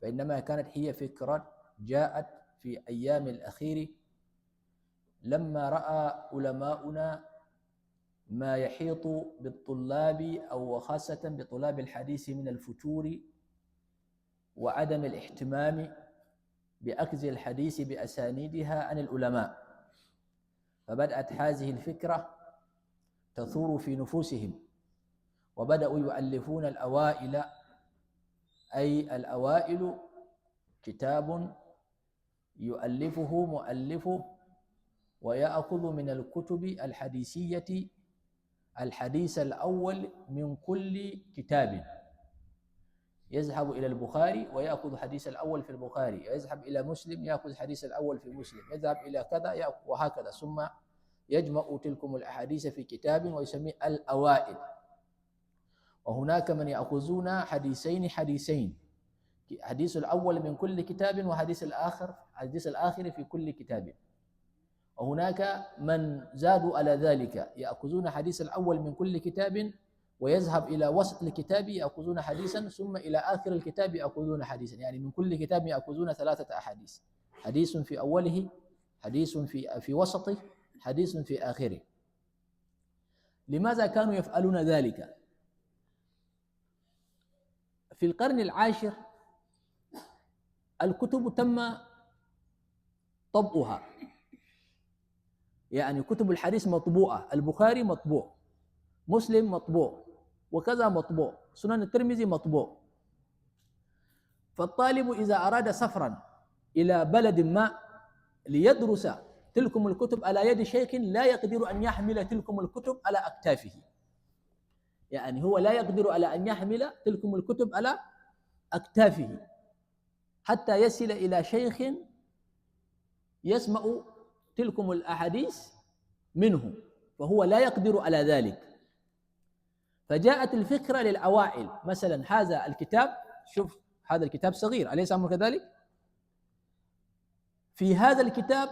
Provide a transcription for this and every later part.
فإنما كانت هي فكرة جاءت في أيام الأخير لما رأى علماؤنا ما يحيط بالطلاب أو خاصة بطلاب الحديث من الفتور وعدم الاهتمام بأخذ الحديث بأسانيدها عن العلماء، فبدأت هذه الفكرة تثور في نفوسهم، وبدأوا يؤلفون الأوائل، أي الأوائل كتاب يؤلفه مؤلفه ويأخذ من الكتب الحديثية الحديث الأول من كل كتاب، يذهب إلى البخاري ويأخذ حديث الأول في البخاري، يذهب إلى مسلم يأخذ حديث الأول في مسلم، يذهب إلى كذا وهكذا، ثم يجمع تلكم الأحاديث في كتاب ويسميه الأوائل. وهناك من يأخذون حديثين، حديث الأول من كل كتاب وحديث الآخر في كل كتاب. وهناك من زادوا على ذلك، يأخذون حديث الأول من كل كتاب ويذهب إلى وسط الكتاب يأخذون حديثا، ثم إلى آخر الكتاب يأخذون حديثا، يعني من كل كتاب يأخذون 3 أحاديث، حديث في أوله، حديث في وسطه، حديث في آخره. لماذا كانوا يفعلون ذلك؟ في القرن العاشر الكتب تم طبعها، يعني كتب الحديث مطبوعة، البخاري مطبوع، مسلم مطبوع، وكذا مطبوع، سنن الترمذي مطبوع. فالطالب إذا أراد سفرا إلى بلد ما ليدرس تلكم الكتب على يد شيخ لا يقدر أن يحمل تلكم الكتب على أكتافه، يعني هو لا يقدر على أن يحمل تلكم الكتب على أكتافه حتى يصل إلى شيخ يسمع تلكم الأحاديث منه، فهو لا يقدر على ذلك. فجاءت الفكرة للعوائل، مثلا هذا الكتاب، شوف هذا الكتاب صغير أليس أمر كذلك؟ في هذا الكتاب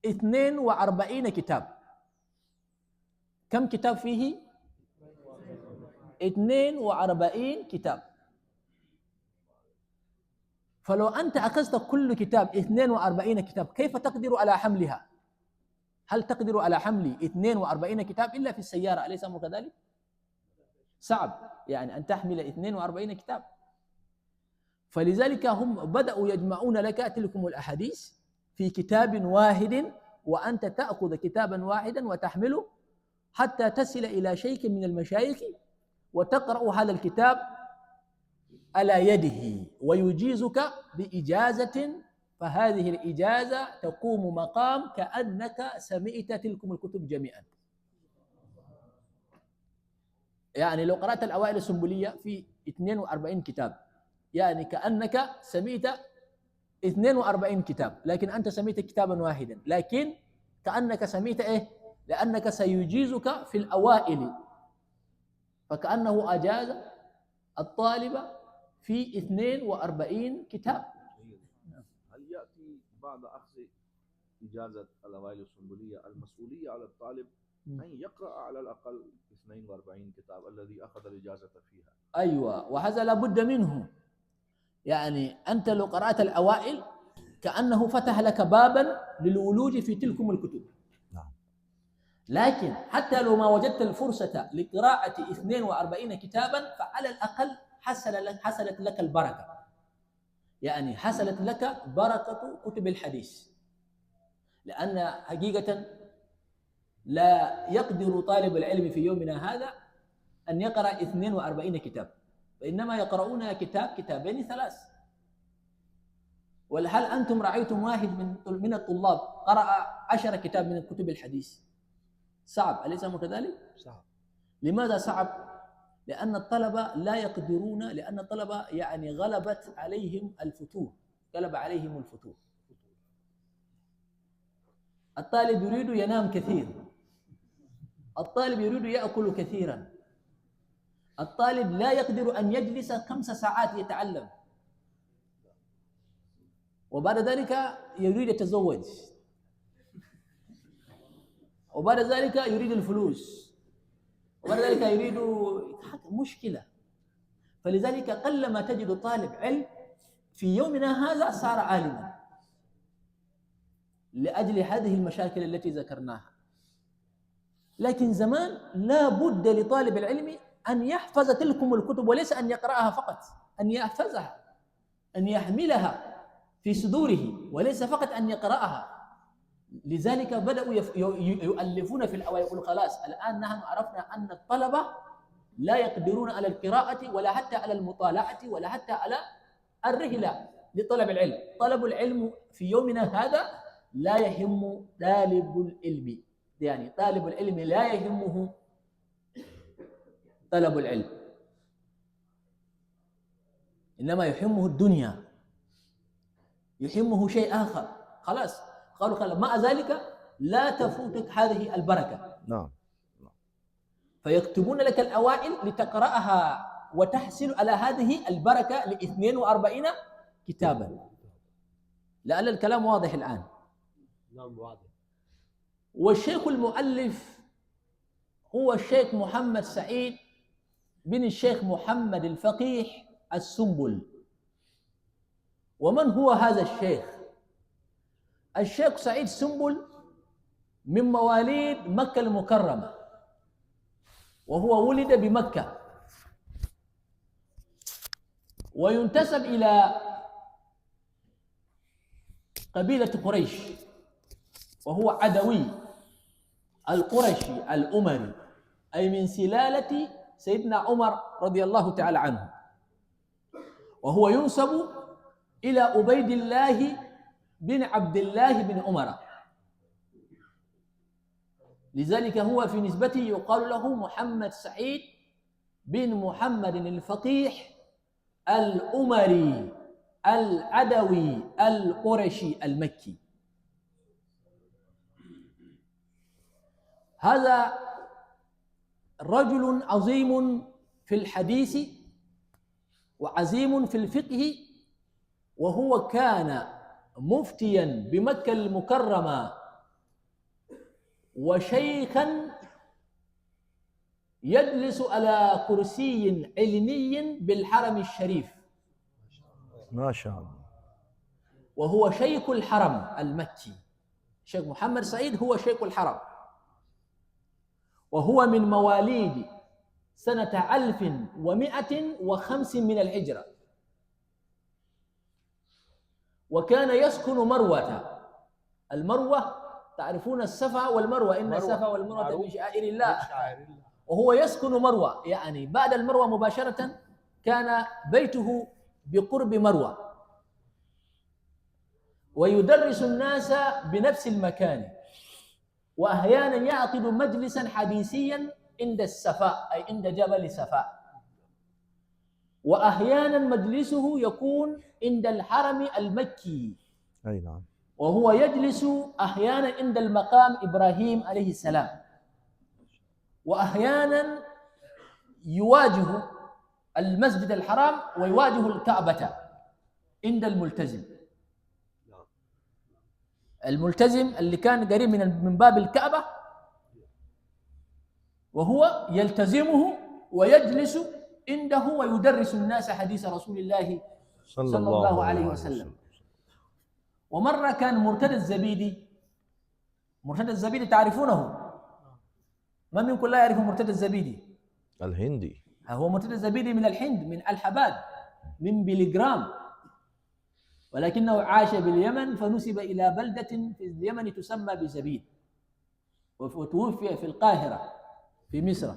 42 كتاب. كم كتاب فيه؟ 42 كتاب. فلو أنت أخذت كل كتاب 42 كتاب كيف تقدر على حملها؟ هل تقدر على حمل 42 كتاب إلا في السيارة أليس أمر كذلك؟ صعب يعني أن تحمل 42 كتاب. فلذلك هم بدأوا يجمعون لك تلكم الأحاديث في كتاب واحد، وأنت تأخذ كتابا واحدا وتحمله حتى تصل إلى شيخ من المشايخ وتقرأ هذا الكتاب على يده ويجيزك بإجازة، فهذه الإجازة تقوم مقام كأنك سمعت تلكم الكتب جميعا. يعني لو قرأت الأوائل السنبلية في 42 كتاب يعني كأنك سمعت 42 كتاب، لكن أنت سمعت كتابا واحدا، لكن كأنك سمعت إيه؟ لأنك سيجيزك في الأوائل، فكأنه أجاز الطالب في 42 كتاب. هل يأتي بعد أخذ إجازة الأوائل السنبلية المسؤولية على الطالب أن يقرأ على الأقل 42 كتاب الذي أخذ الإجازة فيها؟ أيوة، وهذا لابد منه. يعني أنت لو قرأت الأوائل كأنه فتح لك بابا للولوج في تلكم الكتب. لكن حتى لو ما وجدت الفرصة لقراءة 42 كتابا فعلى الأقل حصلت لك البركة، يعني حصلت لك بركة كتب الحديث. لأن حقيقة لا يقدر طالب العلم في يومنا هذا أن يقرأ 42 كتاب، وإنما يقرؤون كتاب، كتابين، 3. وهل أنتم رأيتم واحد من الطلاب قرأ 10 كتاب من كتب الحديث؟ صعب أليس كذلك؟ صعب. لماذا صعب؟ لأن الطلبة لا يقدرون، لأن الطلبة يعني غلبت عليهم الفتور، غلب عليهم الفتور. الطالب يريد ينام كثير، الطالب يريد يأكل كثيرا، الطالب لا يقدر أن يجلس 5 ساعات يتعلم، وبعد ذلك يريد يتزوج، وبعد ذلك يريد الفلوس، وبعد ذلك يريد مشكلة. فلذلك قلما تجد طالب علم في يومنا هذا صار عالما لأجل هذه المشاكل التي ذكرناها. لكن زمان لا بد لطالب العلم أن يحفظ تلكم الكتب، وليس أن يقرأها فقط، أن يحفظها، أن يحملها في صدوره، وليس فقط أن يقرأها. لذلك بدأوا يؤلفون في الأوائل، يقولوا خلاص الآن نحن عرفنا أن الطلبة لا يقدرون على القراءة ولا حتى على المطالعة ولا حتى على الرحلة لطلب العلم. طلب العلم في يومنا هذا لا يهم طالب العلم، يعني طالب العلم لا يهمه طلب العلم، إنما يهمه الدنيا، يهمه شيء آخر. خلاص قالوا خلاص، مع ذلك لا تفوتك هذه البركة. نعم. فيكتبون لك الأوائل لتقرأها وتحصل على هذه البركة ل 42 كتابا. لعل الكلام واضح الآن. نعم واضح. والشيخ المؤلف هو الشيخ محمد سعيد بن الشيخ محمد الفقيه السنبل. ومن هو هذا الشيخ؟ الشيخ سعيد السنبل من مواليد مكة المكرمة، وهو ولد بمكة، وينتسب إلى قبيلة قريش، وهو عدوي القرشي الأمري، أي من سلالة سيدنا عمر رضي الله تعالى عنه. وهو ينسب إلى عبيد الله بن عبد الله بن عمر، لذلك هو في نسبته يقال له محمد سعيد بن محمد الفقيه الأمري العدوي القرشي المكي. هذا رجل عظيم في الحديث وعظيم في الفقه، وهو كان مفتيا بمكة المكرمة وشيخا يجلس على كرسي علمي بالحرم الشريف، ما شاء الله. وهو شيخ الحرم المكي. شيخ محمد سعيد هو شيخ الحرم، وهو من مواليد سنة 1105 من الهجرة، وكان يسكن مروة. المروة تعرفون الصفا والمروة، إن الصفا والمروة من شعائر الله، وهو يسكن مروة، يعني بعد المروة مباشرة كان بيته بقرب مروة، ويدرس الناس بنفس المكان، وأحيانا يعقد مجلسا حديثيا عند الصفا أي عند جبل صفا، وأحيانا مجلسه يكون عند الحرم المكي. أي نعم. وهو يجلس أحيانا عند المقام إبراهيم عليه السلام، وأحيانا يواجه المسجد الحرام ويواجه الكعبة عند الملتزم. الملتزم اللي كان قريب من باب الكعبة، وهو يلتزمه ويجلس عنده ويدرس الناس حديث رسول الله صلى الله عليه وسلم. ومرة كان مرتدى الزبيدي، مرتدى الزبيدي تعرفونه؟ ما منكم لا يعرف مرتدى الزبيدي؟ الهندي. هو مرتدى الزبيدي من الهند، من الحباد، من بلغرام، ولكنه عاش باليمن فنسب إلى بلدة في اليمن تسمى بزبيد، وتوفي في القاهرة في مصر.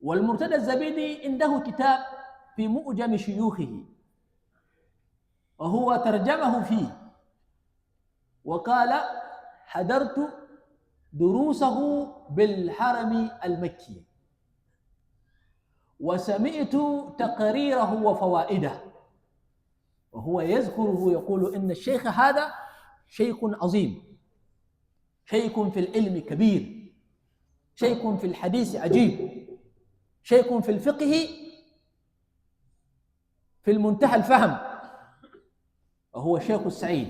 والمرتدى الزبيدي عنده كتاب في مؤجم شيوخه، وهو ترجمه فيه وقال: حضرت دروسه بالحرم المكي وسمعت تقريره وفوائده. وهو يذكره يقول إن الشيخ هذا شيخ عظيم، شيخ في العلم كبير، شيخ في الحديث عجيب، شيخ في الفقه في المنتهى الفهم، وهو الشيخ السعيد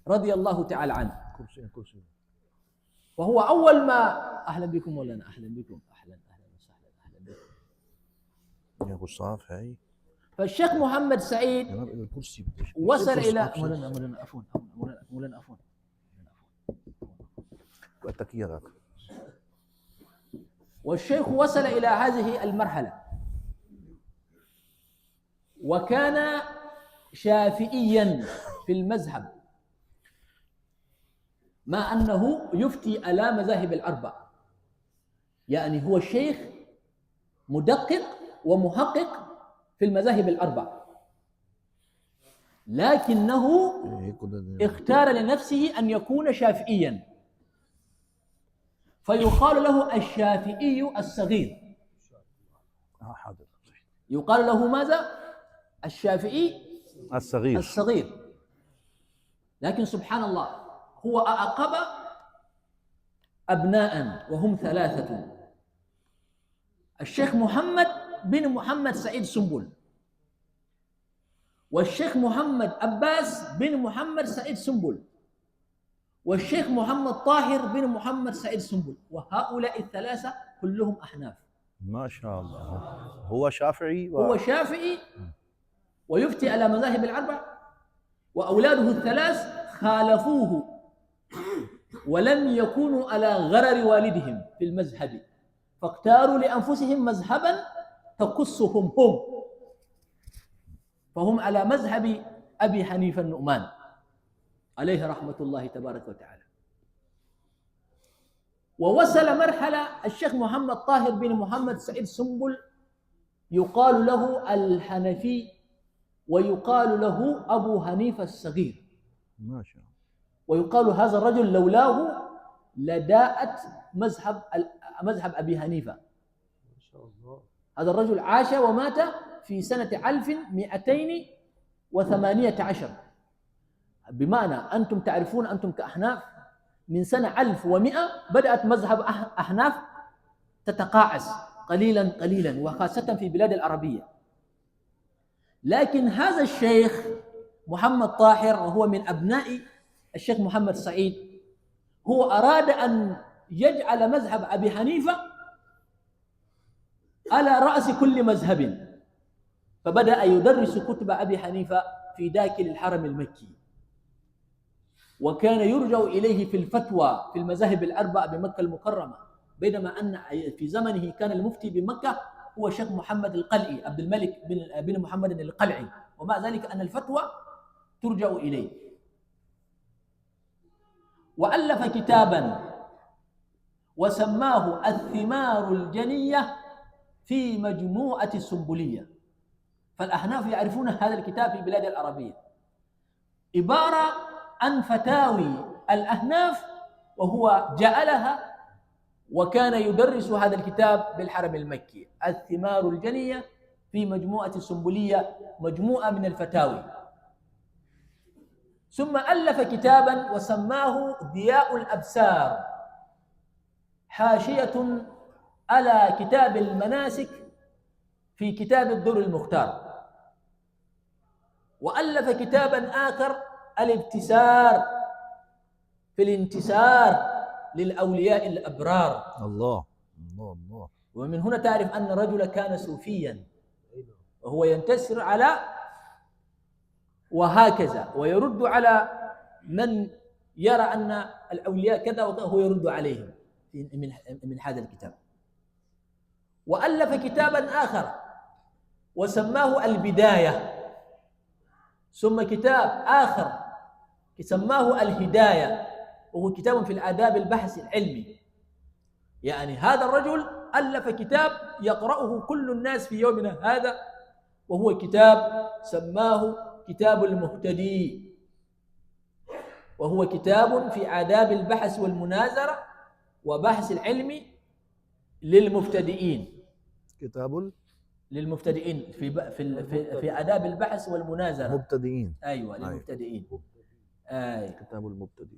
رضي الله تعالى عنه. كرسي. وهو أول ما أهلا بكم مولانا، أهلا بكم، أهلا وسهلا، أهلا بكم يا غصاف هاي. فالشيخ محمد سعيد جناب إلى الكرسي وصل إلى مولانا عفوا مولانا عفوا والتكية ذاك. والشيخ وصل إلى هذه المرحلة وكان شافعيا في المذهب، مع أنه يفتي على مذاهب الأربع، يعني هو الشيخ مدقق ومحقق في المذاهب الأربع، لكنه اختار لنفسه أن يكون شافعيا، فيقال له الشافعي الصغير. حاضر. يقال له ماذا؟ الشافعي الصغير. لكن سبحان الله هو أعقب أبناء وهم 3: الشيخ محمد بن محمد سعيد سنبل، والشيخ محمد عباس بن محمد سعيد سنبل، والشيخ محمد طاهر بن محمد سعيد سنبل. وهؤلاء ال3 كلهم أحناف. ما شاء الله. هو شافعي هو شافعي ويفتي على مذاهب الأربع، وأولاده ال3 خالفوه ولم يكونوا على غرر والدهم في المذهب، فاختاروا لأنفسهم مذهبا تخصهم هم، فهم على مذهب أبي حنيفة النعمان عليه رحمة الله تبارك وتعالى. ووصل مرحلة الشيخ محمد طاهر بن محمد سعيد سنبل يقال له الحنفي ويقال له أبو حنيفة الصغير. ما شاء الله. ويقال هذا الرجل لولاه لداءت مذهب أبي حنيفة. ما شاء الله. هذا الرجل عاش ومات في سنة 1218، بمعنى أنتم تعرفون أنتم كأحناف من سنة 1100 بدأت مذهب أحناف تتقاعس قليلا قليلا، وخاصة في بلاد العربية. لكن هذا الشيخ محمد طاهر وهو من أبناء الشيخ محمد سعيد، هو أراد أن يجعل مذهب أبي حنيفة على رأس كل مذهب، فبدأ يدرس كتب أبي حنيفة في داخل الحرم المكي، وكان يرجع إليه في الفتوى في المذاهب الأربع بمكة المكرمة، بينما أن في زمنه كان المفتي بمكة هو الشيخ محمد القلعي، عبد الملك بن محمد القلعي، ومع ذلك أن الفتوى ترجع إليه. وألف كتابا وسماه الثمار الجنية في مجموعة السنبلية، فالأحناف يعرفون هذا الكتاب في بلاد العربية، عبارة عن فتاوي الأحناف، وهو جعلها وكان يدرس هذا الكتاب بالحرم المكي، الثمار الجنية في مجموعة السنبلية، مجموعة من الفتاوي. ثم ألف كتابا وسماه ضياء الأبصار، حاشية على كتاب المناسك في كتاب الدر المختار. وألف كتابا آخر الابتسار في الانتصار للأولياء الأبرار. الله الله الله. ومن هنا تعرف أن الرجل كان صوفيا، وهو ينتصر على وهكذا، ويرد على من يرى أن الأولياء كذا وهو يرد عليهم من هذا الكتاب. وألف كتابا آخر وسماه البداية، ثم كتاب آخر سماه الهداية، وهو كتاب في الآداب البحث العلمي. يعني هذا الرجل ألف كتاب يقرأه كل الناس في يومنا هذا، وهو كتاب سماه كتاب المهتدي، وهو كتاب في آداب البحث والمناظرة وبحث العلم للمبتدئين. كتاب للمبتدئين في آداب البحث والمناظرة. مبتدئين. أيوة للمبتدئين. كتاب المبتدئ.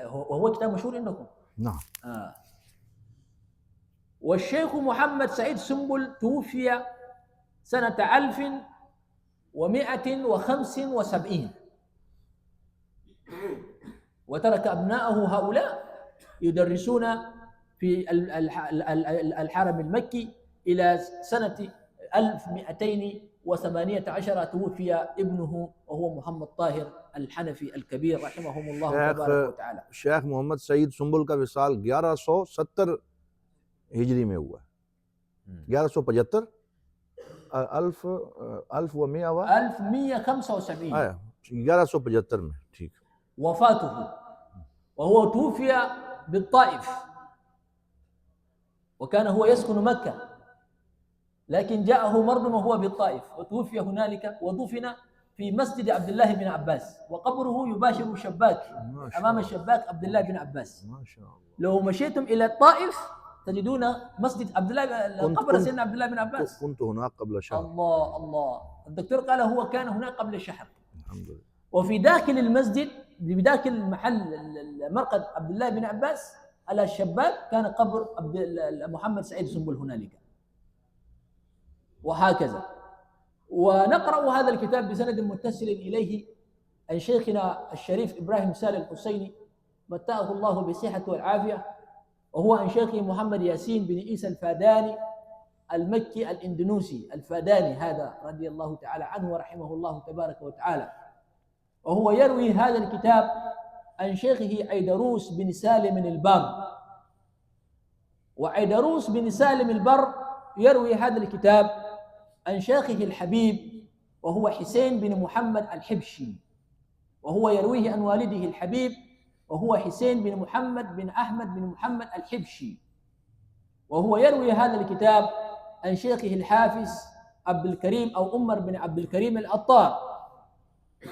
وهو كتاب مشهور عندكم. نعم. والشيخ محمد سعيد سنبل توفي سنة 1175، وترك أبناءه هؤلاء يدرسون في الحرم المكي إلى سنة 1200 1918 توفي ابنه وهو محمد طاهر الحنفي الكبير رحمهم الله تبارك وتعالى. शेख मोहम्मद सईद सुंबुल का विसाल 1170 हिजरी में हुआ, 1175 1175 1175 में, ठीक। وفاته وهو توفي بالطائف، وكان هو يسكن مكة، لكن جاءه مرض وهو بالطائف وتوفي هنالك ودفن في مسجد عبد الله بن عباس، وقبره يباشر الشباك أمام الشباك عبد الله بن عباس. ما شاء الله. لو مشيتم إلى الطائف تجدون مسجد عبد الله، قبر سيدنا عبد الله بن عباس. كنت هناك قبل شهر. الله الله. الدكتور قال هو كان هناك قبل شهر. الحمد لله. وفي داخل المسجد، بداخل المحل مرقد عبد الله بن عباس على الشباك كان قبر محمد سعيد سنبل هنالك، وهكذا. ونقرأ هذا الكتاب بسند متصل إليه عن شيخنا الشريف إبراهيم سالم الحسيني متعه الله بالصحة والعافية، وهو عن شيخه محمد ياسين بن عيسى الفاداني المكي الإندونيسي الفاداني هذا رضي الله تعالى عنه ورحمه الله تبارك وتعالى. وهو يروي هذا الكتاب عن شيخه عيدروس بن سالم البر، وعيدروس بن سالم البر يروي هذا الكتاب عن شيخه الحبيب وهو حسين بن محمد الحبشي، وهو يرويه عن والده الحبيب وهو حسين بن محمد بن أحمد بن محمد الحبشي، وهو يروي هذا الكتاب عن شيخه الحافظ عبد الكريم أو عمر بن عبد الكريم العطار،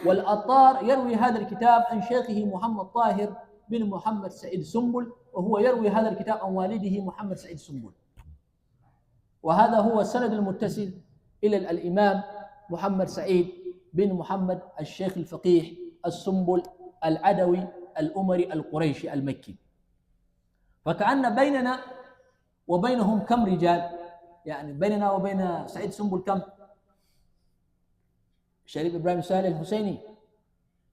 والعطار يروي هذا الكتاب عن شيخه محمد طاهر بن محمد سعيد سنبل، وهو يروي هذا الكتاب عن والده محمد سعيد سنبل. وهذا هو السند المتصل إلى الإمام محمد سعيد بن محمد الشيخ الفقيه السنبل العدوي الأمري القريشي المكي. فكأن بيننا وبينهم كم رجال؟ يعني بيننا وبين سعيد سنبل كم؟ شريف إبراهيم سالم الحسيني،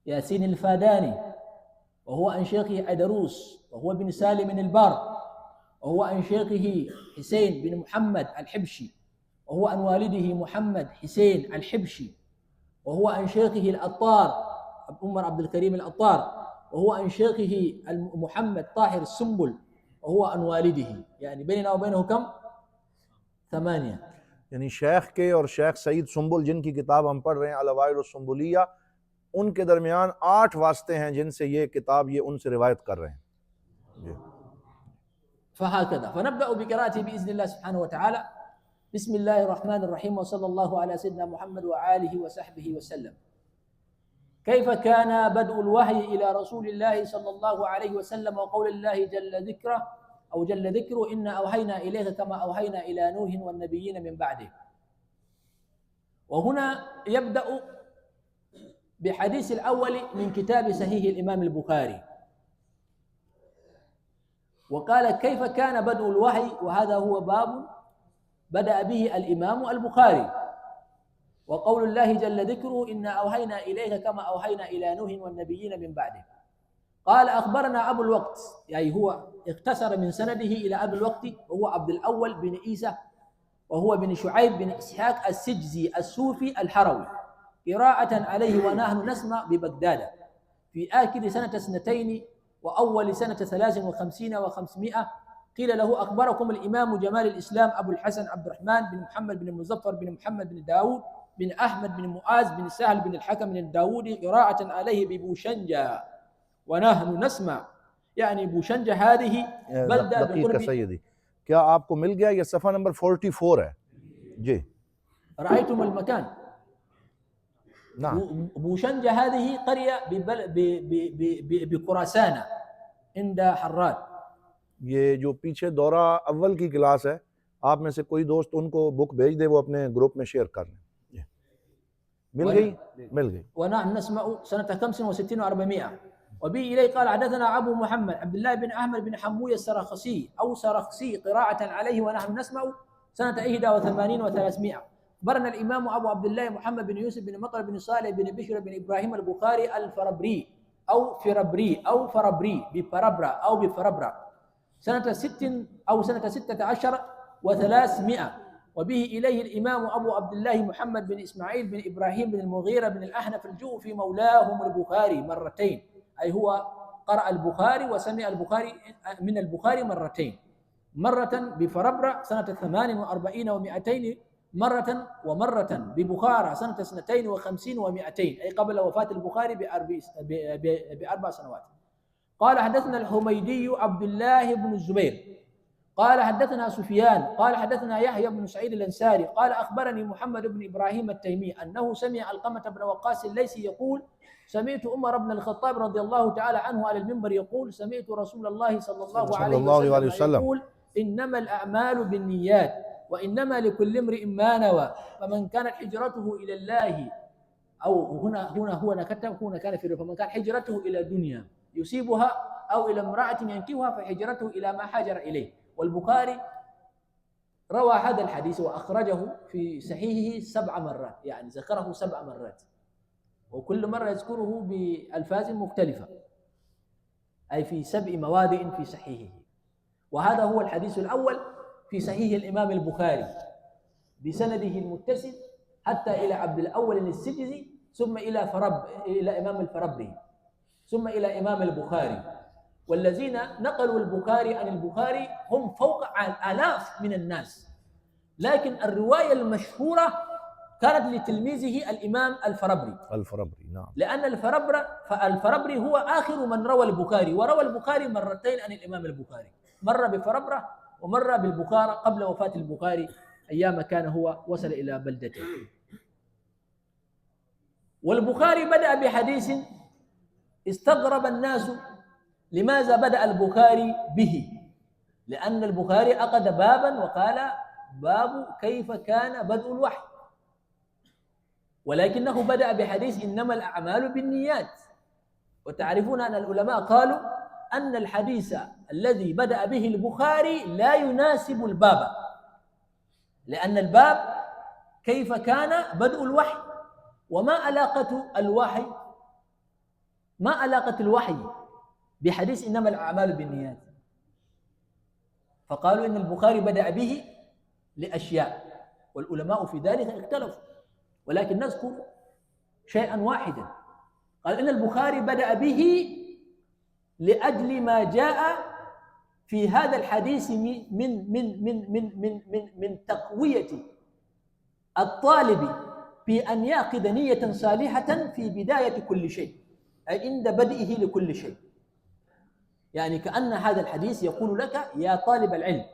ياسين الفاداني، وهو عن شيخه عيدروس وهو بن سالم البار، وهو عن شيخه حسين بن محمد الحبشي، وهو عن والده محمد حسين الحبشي، وهو عن شيخه العطار عمر عبد الكريم العطار، وهو عن شيخه محمد طاهر السنبل، وهو عن والده. يعني بيننا وبينه كم؟ 8. यानी शेख के और शेख सईद सुंबुल जिनकी किताब हम पढ़ रहे हैं अलवाइल सुंबुलिया, उनके दरमियान 8 वास्ते हैं जिनसे ये किताब ये उनसे रिवायत कर रहे हैं। فهكذا فنبدأ بقراءته بإذن الله سبحانه وتعالى. بسم الله الرحمن الرحيم، وصلى الله على سيدنا محمد وآله وصحبه وسلم. كيف كان بدء الوحي إلى رسول الله صلى الله عليه وسلم وقول الله جل ذكره أو جل ذكره إنا أوحينا إليك كما أوحينا إلى نوح والنبيين من بعده. وهنا يبدأ بحديث الأول من كتاب صحيح الإمام البخاري، وقال كيف كان بدء الوحي، وهذا هو باب بدأ به الإمام البخاري. وقول الله جل ذكره إنا أوحينا إليك كما أوحينا إلى نوح والنبيين من بعده. قال أخبرنا أبو الوقت، يعني هو اختصر من سنده إلى أبو الوقت وهو عبد الأول بن عيسى وهو بن شعيب بن إسحاق السجزي السوفي الحروي، قراءة عليه ونحن نسمع ببغداد في آخر سنة 2 وأول سنة 53 و500. قيل له أخبركم الإمام جمال الإسلام أبو الحسن عبد الرحمن بن محمد بن المظفر بن محمد بن داود بن أحمد بن معاذ بن سهل بن الحكم بن الداودي، قراءة عليه ببوشنجة ونحن نسمع. يعني بوشنجة هذه بلدة دقيقة سيدي، क्या आपको मिल गया? ये सफ़ा नंबर 44 है जी। رأيتم المكان؟ نعم. بوشنجة هذه قرية بخراسان عند حراد. ये जो पीछे दौरा अव्वल की क्लास है, आप में से कोई दोस्त उनको बुक भेज दे, वो अपने ग्रुप में शेयर कर लें। मिल गई? मिल गई। ونحن نسمع سنة 65 و400. وبه إليه قال حدثنا أبو محمد عبد الله بن أحمد بن حموية السرخسي أو سرخسي، قراءة عليه ونحن نسمع سنة 81 و300. أخبرنا الإمام أبو عبد الله محمد بن يوسف بن مطر بن صالح بن بشر بن إبراهيم البخاري الفربري أو فربري أو فربري بفربرا أو بفربرا سنة 6 أو سنة 16 و300. وبه إليه الإمام أبو عبد الله محمد بن إسماعيل بن إبراهيم بن المغيرة بن الأحنف الجوفي مولاهم البخاري مرتين، أي هو قرأ البخاري وسمع البخاري من البخاري مرتين، مرة بفربرة سنة 48 و200 مرة، ومرة ببخارى سنة 52 و200، أي قبل وفاة البخاري ب4 سنوات. قال حدثنا الحميدي عبد الله بن الزبير قال حدثنا سفيان قال حدثنا يحيى بن سعيد الأنساري قال أخبرني محمد بن إبراهيم التيمي أنه سمع علقمة بن وقاص الليثي يقول سمعت عمر بن الخطاب رضي الله تعالى عنه على المنبر يقول سمعت رسول الله صلى الله عليه وسلم يقول إنما الأعمال بالنيات وإنما لكل امرئ ما نوى، فمن كانت هجرته إلى الله، أو هنا كتب هنا كان في، فمن كان هجرته إلى دنيا يصيبها أو إلى امرأة ينكحها فهجرته إلى ما هاجر إليه. والبخاري روى هذا الحديث وأخرجه في صحيحه 7 مرات، يعني ذكره 7 مرات، وكل مرة يذكره بألفاظ مختلفة، أي في 7 مواضع في صحيحه. وهذا هو الحديث الأول في صحيح الإمام البخاري بسنده المتصل حتى إلى عبد الأول السجزي، ثم إلى إمام الفربري، ثم إلى إمام البخاري. والذين نقلوا البخاري عن البخاري هم فوق 1000 من الناس، لكن الرواية المشهورة كانت لتلميذه الإمام الفربري. نعم. لأن الفربري هو آخر من روى البخاري، وروى البخاري مرتين عن الإمام البخاري، مرة بفربرة ومرة بالبخارى قبل وفاة البخاري أيام كان هو وصل إلى بلدته. والبخاري بدأ بحديث استغرب الناس لماذا بدأ البخاري به، لأن البخاري عقد بابا وقال باب كيف كان بدء الوحي، ولكنه بدأ بحديث إنما الأعمال بالنيات. وتعرفون أن العلماء قالوا أن الحديث الذي بدأ به البخاري لا يناسب الباب، لأن الباب كيف كان بدء الوحي، وما علاقة الوحي، ما علاقة الوحي بحديث إنما الأعمال بالنيات؟ فقالوا إن البخاري بدأ به لأشياء، والعلماء في ذلك اختلفوا، ولكن نذكر شيئا واحدا. قال إن البخاري بدأ به لأجل ما جاء في هذا الحديث من تقوية الطالب بأن يعقد نية صالحة في بداية كل شيء، أي عند بدئه لكل شيء. يعني كأن هذا الحديث يقول لك يا طالب العلم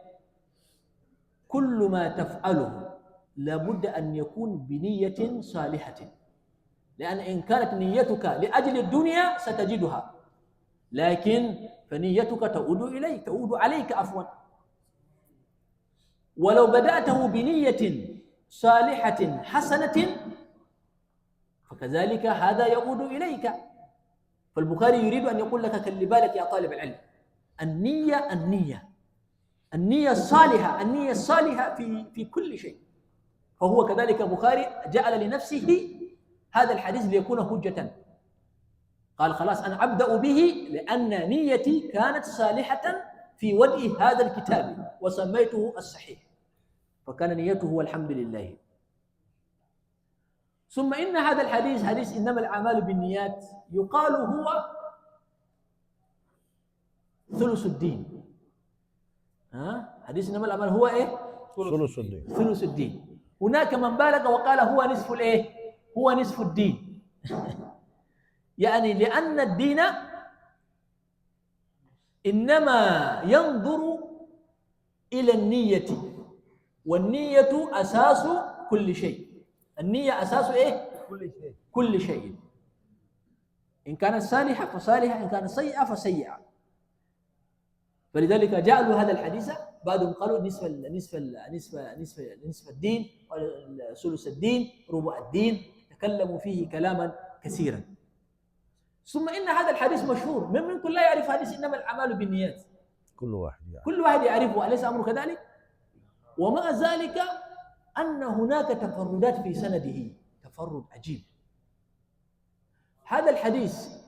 كل ما تفعله لابد أن يكون بنية صالحة، لأن إن كانت نيتك لأجل الدنيا ستجدها، لكن فنيتك تعود عليك عفوا. ولو بدأته بنية صالحة حسنة فكذلك هذا يعود إليك. فالبخاري يريد أن يقول لك خلي بالك يا طالب العلم، النية الصالحة في كل شيء. فهو كذلك البخاري جعل لنفسه هذا الحديث ليكون حجة، قال خلاص أنا أبدأ به لأن نيتي كانت صالحة في وضع هذا الكتاب وسميته الصحيح، فكان نيته والحمد لله. ثم إن هذا الحديث حديث إنما الأعمال بالنيات يقال هو ثلث الدين. حديث إنما الأعمال هو إيه؟ ثلث الدين. هناك من بالغ وقال هو نصف الإيه؟ هو نصف الدين. يعني لأن الدين إنما ينظر إلى النية، والنية أساس كل شيء. النية أساس إيه؟ كل شيء. إن كانت صالحة فصالحة، إن كانت سيئة فسيئة. فلذلك جعلوا هذا الحديث، بعضهم قالوا نصف الدين، ثلث الدين، ربع الدين، تكلموا فيه كلاما كثيرا. ثم إن هذا الحديث مشهور، من منكم لا يعرف حديث إنما الأعمال بالنيات؟ كل واحد يعرفه، أليس أمر كذلك؟ ومع ذلك أن هناك تفردات في سنده، تفرد عجيب. هذا الحديث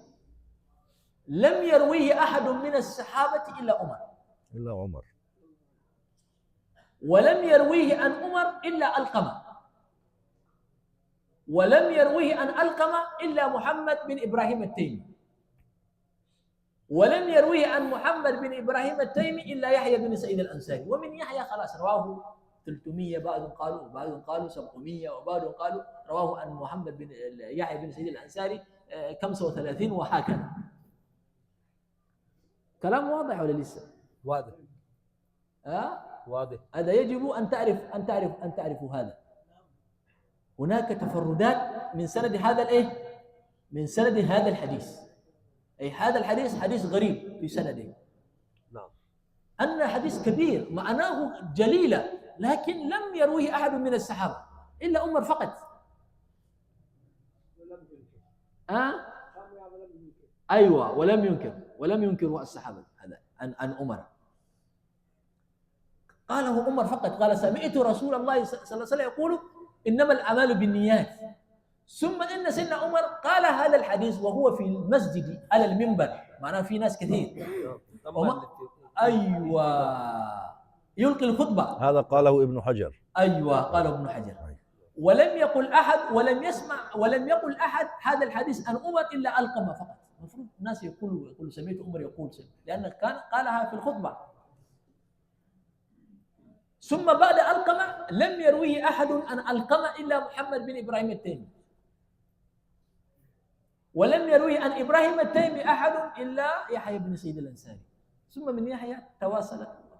لم يرويه أحد من الصحابة إلا عمر. ولم يرويه عن عمر إلا ألقمة، ولم يرويه عن ألقمة إلا محمد بن إبراهيم التيمي، ولم يرويه عن محمد بن إبراهيم التيمي إلا يحيى بن سعيد الأنصاري. ومن يحيى خلاص رواه 300، بعضهم قالوا 700، وبعضهم قالوا رواه عن محمد بن يحيى بن سعيد الأنصاري 35 وهكذا. كلام واضح ولا لسه؟ واضح. واضح. هذا يجب أن تعرفوا هذا. هناك تفردات من سند هذا من سند هذا الحديث، أي هذا الحديث حديث غريب في سنده. نعم. أن حديث كبير معناه جليلة، لكن لم يرويه أحد من الصحابة إلا عمر فقط. أيوة، ولم ينكر الصحابة هذا عن عمر. قاله عمر فقط، قال سمعت رسول الله صلى الله عليه وسلم يقول إنما الأعمال بالنيات. ثم إن سيدنا عمر قال هذا الحديث وهو في المسجد على المنبر، معناه في ناس كثير. أيوة، يلقي الخطبة. هذا قاله ابن حجر. أيوة، قاله ابن حجر. ولم يقل أحد، ولم يقل أحد هذا الحديث عن عمر إلا ألقمة فقط. المفروض الناس يقولوا سمعت عمر يقول، لأن كان قالها في الخطبة. ثم بعد ألقمة لم يرويه أحد عن ألقمة إلا محمد بن إبراهيم التيمي، ولم يروي عن إبراهيم التيمي أحد إلا يحيى بن سعيد الأنصاري. ثم من يحيى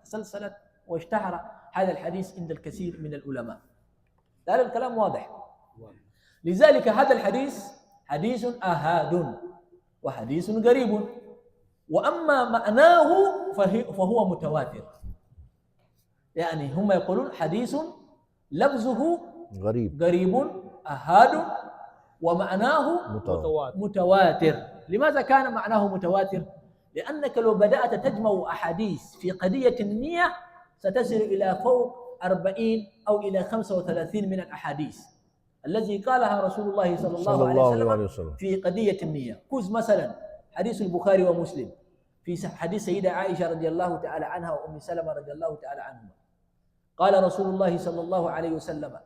تسلسلت واشتهر هذا الحديث عند الكثير من العلماء. هذا الكلام واضح. لذلك هذا الحديث حديث آحاد وحديث غريب، وأما معناه فهو متواتر. يعني هم يقولون حديث لفظه غريب آحاد ومعناه متواتر. لماذا كان معناه متواتر؟ لأنك لو بدأت تجمع أحاديث في قضية النية ستصل إلى فوق 40 أو إلى 35 من الأحاديث التي قالها رسول الله صلى الله عليه وسلم في قضية النية. خذ مثلا حديث البخاري ومسلم في حديث سيدة عائشة رضي الله تعالى عنها وأم سلمة رضي الله تعالى عنهما، قال رسول الله صلى الله عليه وسلم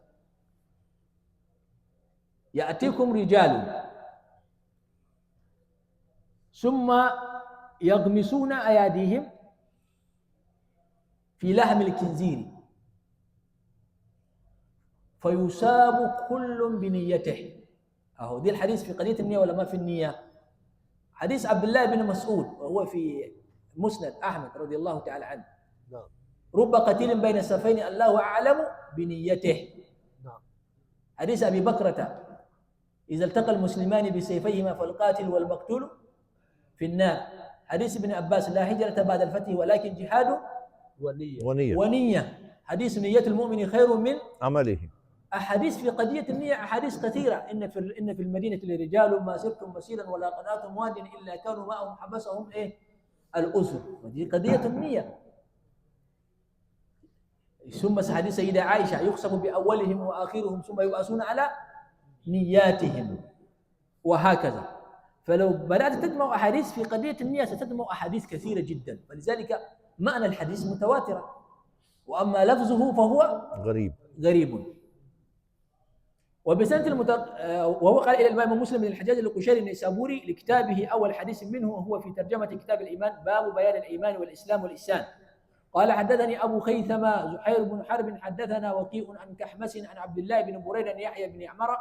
يأتيكم رجال ثم يغمسون أيديهم في لحم الخنزير فيصاب كل بنيته. أهو دي الحديث في قضية النية ولا ما في النية؟ حديث عبد الله بن مسعود وهو في مسند أحمد رضي الله تعالى عنه، رب قتيل بين السيفين الله أعلم بنيته. حديث أبي بكرة إذا التقى المسلمان بسيفيهما فالقاتل والمقتول في النار. حديث ابن عباس لا هجرة بعد الفتح ولكن جهاد ونية. حديث نية المؤمن خير من عمله. أحاديث في قضية النية أحاديث كثيرة. إن في المدينة لرجال ما سرتم مسيرا ولا قناتم واد إلا كانوا معهم حبسهم الأسر. ودي قضية النية. ثم حديث سيدة عائشة يخصم بأولهم وآخرهم ثم يبعثون على نياتهم وهكذا. فلو بدأت تجمع أحاديث في قضية النية ستجمع أحاديث كثيرة جدا، فلذلك معنى الحديث متواترة، وأما لفظه فهو غريب. وهو قال إلى الإمام مسلم بن الحجاج القشيري النيسابوري لكتابه أول حديث منه وهو في ترجمة كتاب الإيمان باب بيان الإيمان والإسلام والإحسان، قال حدثني أبو خيثمة زحير بن حرب حدثنا وكيء عن كحمس عن عبد الله بن بريدة يحيى بن عمر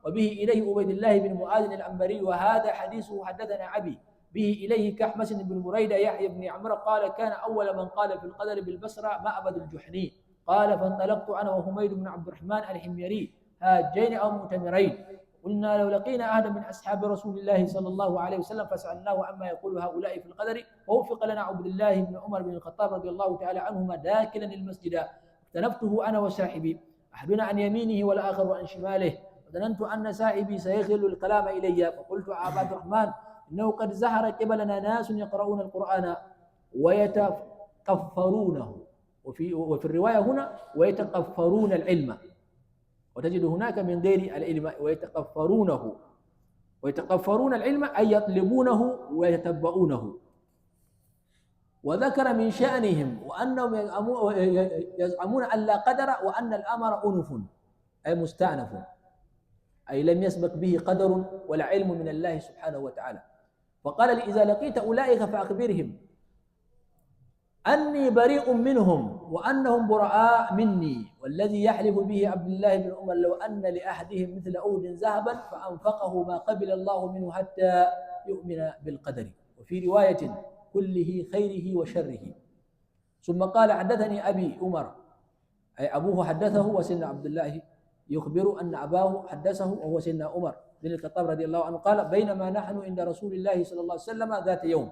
وبه إليه عبيد الله بن معاذ العنبري وهذا حديثه حدثنا أبي به إليه كحمس بن بريدة يحيى بن عمر قال كان أول من قال في القدر بالبصرة معبد الجحني قال فانطلقت أنا وحميد بن عبد الرحمن الحميري هاجين أو مؤتمرين قلنا لو لقينا أحدا من أصحاب رسول الله صلى الله عليه وسلم فسألناه عما يقول هؤلاء في القدر ووفق لنا عبد الله بن عمر بن الخطاب رضي الله تعالى عنهما داخلا المسجد اختلفته أنا وصاحبي أحدنا عن يمينه والآخر عن شماله وظننت أن صاحبي سيخل الكلام إلي فقلت عبد الرحمن إنه قد زهر قبلنا ناس يقرؤون القرآن ويتقفرونه وفي الرواية هنا ويتقفرون العلم وتجد هناك من غير العلم ويتقفرون العلم أي يطلبونه ويتبعونه وذكر من شأنهم وأنهم يزعمون أن لا قدر وأن الأمر أنف أي مستأنف، أي لم يسبق به قدر ولا علم من الله سبحانه وتعالى. فقال لي إذا لقيت أولئك فأخبرهم أني بريء منهم وأنهم براء مني، والذي يحلف به عبد الله بن عمر لو أن لأحدهم مثل أود ذهبا فأنفقه ما قبل الله منه حتى يؤمن بالقدر. وفي رواية كله خيره وشره. ثم قال حدثني أبي عمر، أي أبوه حدثه وسيدنا عبد الله يخبر أن أباه حدثه وهو سيدنا عمر بن الخطاب رضي الله عنه قال بينما نحن عند رسول الله صلى الله عليه وسلم ذات يوم.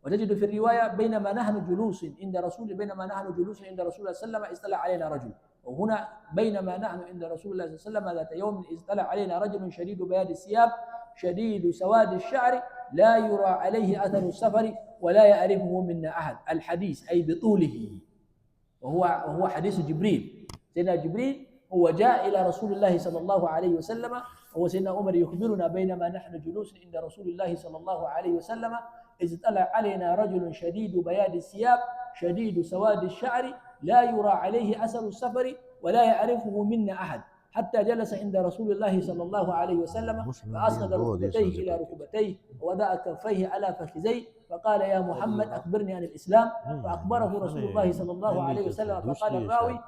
وتجد في الرواية بينما نحن جلوس عند رسول الله صلى الله عليه وسلم اطلع علينا رجل، وهنا بينما نحن عند رسول الله صلى الله عليه وسلم ذات يوم اطلع علينا رجل شديد بياض الثياب شديد سواد الشعر لا يرى عليه أثر السفر ولا يعرفه منا أحد. الحديث أي بطوله، وهو حديث جبريل. سيدنا جبريل هو جاء إلى رسول الله صلى الله عليه وسلم، وهو سيدنا عمر يخبرنا بينما نحن جلوس عند رسول الله صلى الله عليه وسلم إذ طلع علينا رجل شديد بياض الثياب شديد سواد الشعر لا يرى عليه أثر السفر ولا يعرفه منا أحد، حتى جلس عند رسول الله صلى الله عليه وسلم فأسند ركبتيه إلى ركبتيه ووضع كفيه على فخذيه فقال يا محمد أخبرني عن الإسلام، فأخبره رسول الله صلى الله عليه وسلم فقال الراوي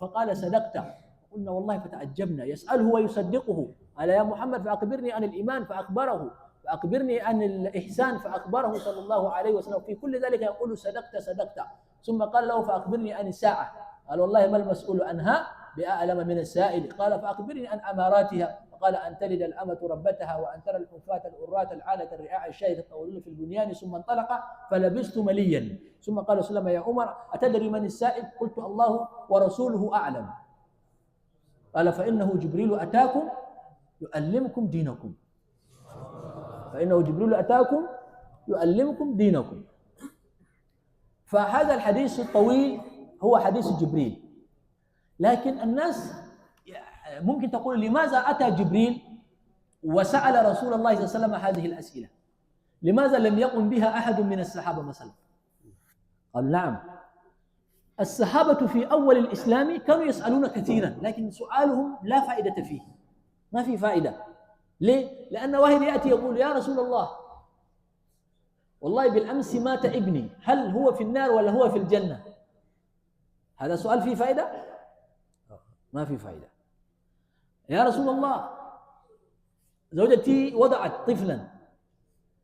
فقال صدقت. قلنا والله فتعجبنا، يسأله ويصدقه. قال يا محمد فأخبرني عن الإيمان فأخبره، فأخبرني عن الإحسان فأخبره صلى الله عليه وسلم. في كل ذلك يقول صدقت. ثم قال له فأخبرني عن الساعة. قال والله ما المسؤول عنها بأعلم من السائل. قال فأخبرني عن أماراتها. قال أن تلد الأمة ربتها وأن ترى الحفاة العراة العالة الرعاع الشاة يتطاولون في البنيان. ثم انطلق فلبثت مليا. ثم قال صلى الله عليه وسلم يا عمر أتدري من السائل؟ قلت الله ورسوله أعلم. قال فإنه جبريل أتاكم يعلمكم دينكم. فإنه جبريل أتاكم يعلمكم دينكم. فهذا الحديث الطويل هو حديث جبريل. لكن الناس ممكن تقول لماذا أتى جبريل وسأل رسول الله صلى الله عليه وسلم هذه الأسئلة؟ لماذا لم يقم بها أحد من الصحابة مثلا؟ قال نعم، الصحابة في أول الإسلام كانوا يسألون كثيرا لكن سؤالهم لا فائدة فيه، ما في فائدة. ليه؟ لأن واحد يأتي يقول يا رسول الله والله بالأمس مات ابني، هل هو في النار ولا هو في الجنة؟ هذا سؤال فيه فائدة؟ ما في فائدة. يا رسول الله زوجتي وضعت طفلا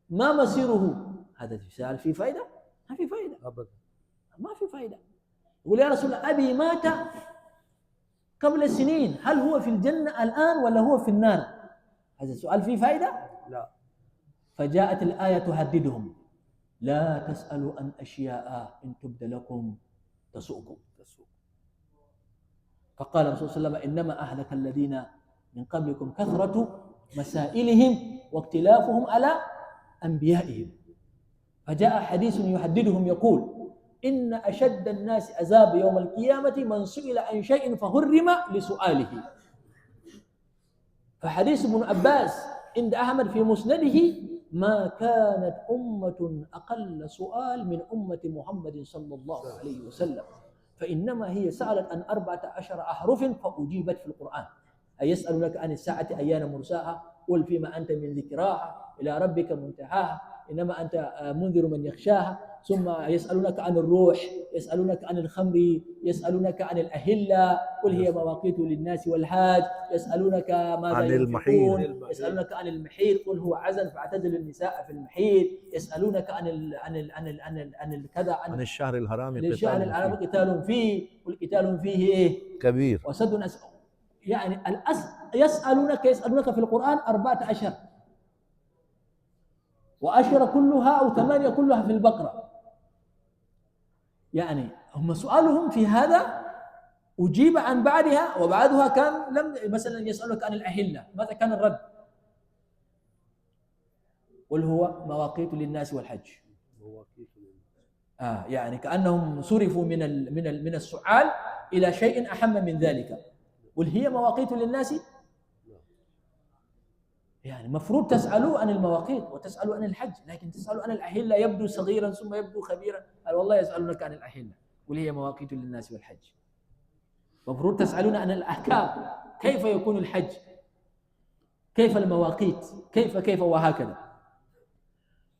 ما مصيره؟ هذا سؤال فيه فائدة؟ ما في فائدة أبدا، ما في فائدة. يقول يا رسول الله أبي مات قبل سنين، هل هو في الجنة الآن ولا هو في النار؟ هذا السؤال فيه فائدة؟ لا. فجاءت الآية تهددهم لا تسألوا عن أشياء إن تبد لكم تسؤكم. فقال الرسول صلى الله عليه وسلم إنما أهلك الذين من قبلكم كثرة مسائلهم واختلافهم على أنبيائهم. فجاء حديث يحددهم يقول إن أشد الناس عذاب يوم القيامة من سئل عن شيء فهرم لسؤاله. فحديث ابن عباس عند أحمد في مسنده ما كانت أمة أقل سؤال من أمة محمد صلى الله عليه وسلم، فإنما هي سألت عن 14 أحرف فأجيبت في القرآن. أي يسألونك عن الساعة أيان مرساها قل فيما أنت من ذكراها إلى ربك منتهاها إنما أنت منذر من يخشاها. ثم يسألونك عن الروح، يسألونك عن الخمر، يسألونك عن الأهلة قل هي مواقيت للناس والحاج، يسألونك ماذا ينفقون، يسألونك عن المحيض قل هو عزل فاعتزلوا النساء في المحيض، يسألونك عن كذا عن الشهر الحرام قتال فيه والقتال فيه إيه؟ كبير وسد يعني يسألونك في القرآن 14 و10 كلها أو 8 كلها في البقرة. يعني هم سؤالهم في هذا أجيب عن بعدها، وبعدها كان لم مثلا يسألك عن الأهلة ماذا كان الرد؟ قل هو مواقيت للناس والحج. يعني كأنهم صرفوا من السؤال إلى شيء أهم من ذلك. قل هي مواقيت للناس يعني مفروض تسألوا عن المواقيت وتسألوا عن الحج، لكن تسألوا عن الأهلة يبدو صغيرا ثم يبدو خبيرا. قال والله يسألونك عن الأهلة قل هي مواقيت للناس والحج. مفروض تسألون عن الأحكام، كيف يكون الحج، كيف المواقيت، كيف وهكذا.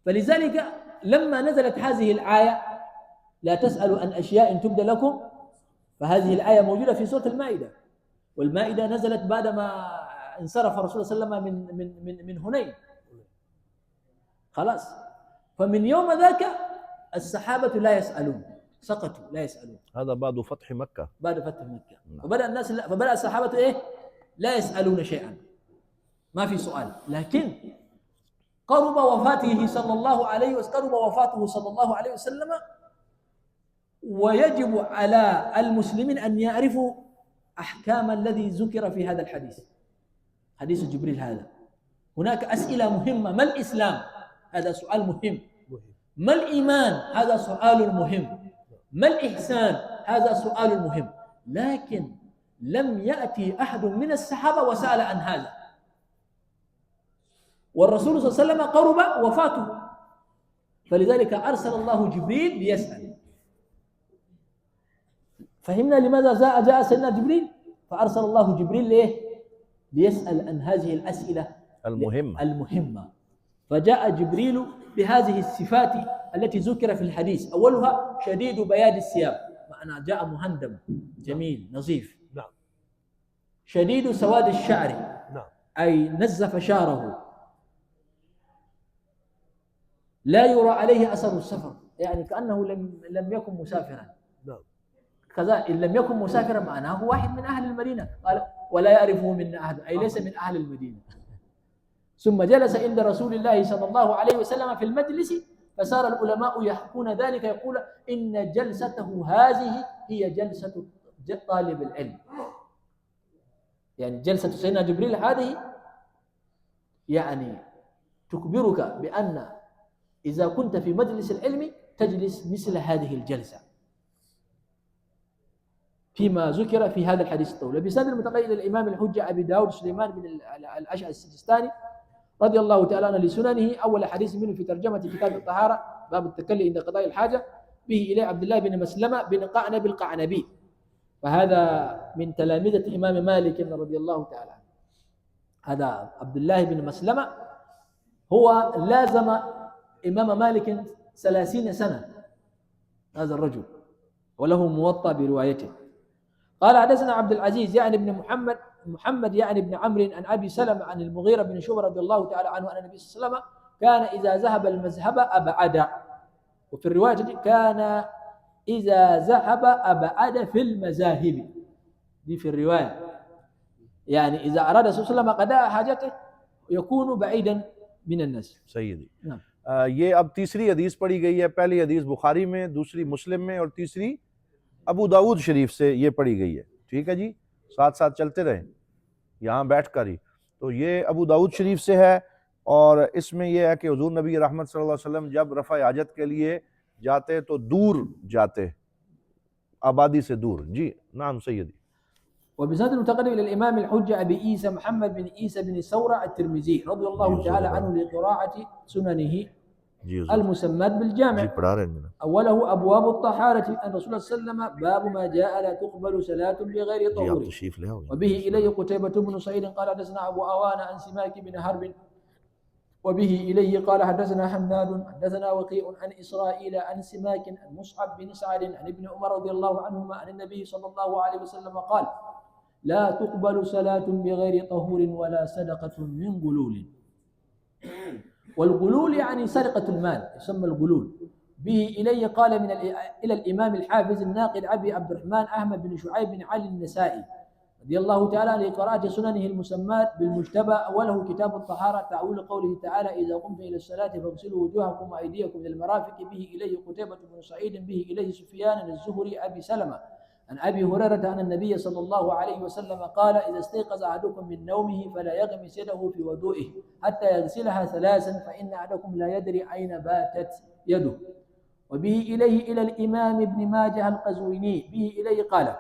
فلذلك لما نزلت هذه الآية لا تسألوا عن أشياء تبدى لكم، فهذه الآية موجودة في سورة المائدة، والمائدة نزلت بعدما انصرف الرسول صلى الله عليه وسلم من هنين. خلاص، فمن يوم ذاك الصحابة لا يسألون، سقطوا لا يسألون. هذا بعد فتح مكة. بعد فتح مكة فبدأ الصحابة إيه؟ لا يسألون شيئا، ما في سؤال. لكن قرب وفاته صلى الله عليه وسلم، ويجب على المسلمين أن يعرفوا أحكام الذي ذكر في هذا الحديث، حديث جبريل هذا. هناك أسئلة مهمة. ما الإسلام؟ هذا سؤال مهم. ما الإيمان؟ هذا سؤال مهم. ما الإحسان؟ هذا سؤال مهم. لكن لم يأتي أحد من الصحابة وسأل عن هذا، والرسول صلى الله عليه وسلم قرب وفاته، فلذلك أرسل الله جبريل ليسأل. فهمنا لماذا جاء سيدنا جبريل؟ فأرسل الله جبريل ليسأل عن هذه الأسئلة المهمة. فجاء جبريل بهذه الصفات التي ذكر في الحديث. أولها شديد بياض الثياب، معنى جاء مهندم جميل نظيف. نعم. شديد سواد الشعر، نعم، أي نزف شعره، لا يرى عليه أثر السفر، يعني كأنه لم يكن مسافرا. نعم. كذا إن لم يكن مسافرا معناه واحد من أهل المدينة، قال ولا يعرفه منا أحد، أي ليس من أهل المدينة. ثم جلس عند رسول الله صلى الله عليه وسلم في المجلس، فصار العلماء يحكون ذلك، يقول إن جلسته هذه هي جلسة طالب العلم. يعني جلسة سيدنا جبريل هذه يعني تخبرك بأن إذا كنت في مجلس العلم تجلس مثل هذه الجلسة، فيما ذكر في هذا الحديث الطويل. بسند المتقي إلى الإمام الحجة أبي داود سليمان بن الأشعث السجستاني رضي الله تعالى عنه لسننه، أول حديث منه في ترجمة كتاب الطهارة باب التكلي عند قضاء الحاجة، به إليه عبد الله بن مسلمة بن قعنب القعنبي، فهذا من تلامذة إمام مالك رضي الله تعالى عنه. هذا عبد الله بن مسلمة هو لازم إمام مالك 30 سنة، هذا الرجل، وله موطأ بروايته. قال حدثنا عبد العزيز يعني بن محمد يعني بن عمرو عن أبي سلمة عن المغيرة بن شعبة رضي الله تعالى عنه أن النبي صلى الله عليه وسلم كان إذا ذهب المذهب أبعد، وفي الرواية كان إذا ذهب أبعد في المذاهب، دي في الرواية، يعني إذا أراد صلى الله عليه وسلم قضاء حاجته يكون بعيدا من الناس. सही نعم. ये अब तीसरी हदीस पढ़ी गई है। पहली हदीस बुखारी में, दूसरी मुस्लिम में, और तीसरी अबू दाऊद शरीफ से ये पढ़ी गई है। ठीक है जी, साथ साथ चलते रहें यहाँ बैठ कर ही। तो ये अबू दाऊद शरीफ से है, और इसमें यह है कि हुजूर नबी रहमत सल्लल्लाहु अलैहि वसल्लम जब रफ़ा हाजत के लिए जाते तो दूर जाते, आबादी से दूर। जी नाम सैयदी। وبسند المتقدم إلى الإمام الحجة أبي عيسى محمد بن عيسى بن ثورة الترمذي رضي الله تعالى عنه لقراءة سننه المسمات بالجامع. أوله أبواب الطهارة عن رسول الله صلى الله عليه وسلم باب ما جاء لا تقبل صلاة بغير طهور. وبه إليه قتيبة بن سعيد قال حدثنا أبو أوان عن سماك بن حرب، وبه إليه قال حدثنا حناد حدثنا وكيع عن إسرائيل عن سماك عن مصعب بن سعد عن ابن عمر رضي الله عنهما عن النبي صلى الله عليه وسلم قال لا تقبل صلاة بغير طهور ولا صدقة من غلول. والغلول يعني سرقة المال، يسمى الغلول. به إليه قال إلى الإمام الحافظ الناقد أبي عبد الرحمن أحمد بن شعيب بن علي النسائي رضي الله تعالى لقراءة سننه المسمات بالمجتبى. وله كتاب الطهارة تأويل قوله تعالى إذا قمتم إلى الصلاة فاغسلوا وجوهكم وأيديكم إلى المرافق. به إليه قتيبة بن سعيد، به إليه سفيان الزهري أبي سلمة عن أبي هريرة أن النبي صلى الله عليه وسلم قال إذا استيقظ أحدكم من نومه فلا يغمس يده في وضوئه حتى يغسلها ثلاثا فإن أحدكم لا يدري أين باتت يده. وبه إليه إلى الإمام ابن ماجه القزويني، به إليه قال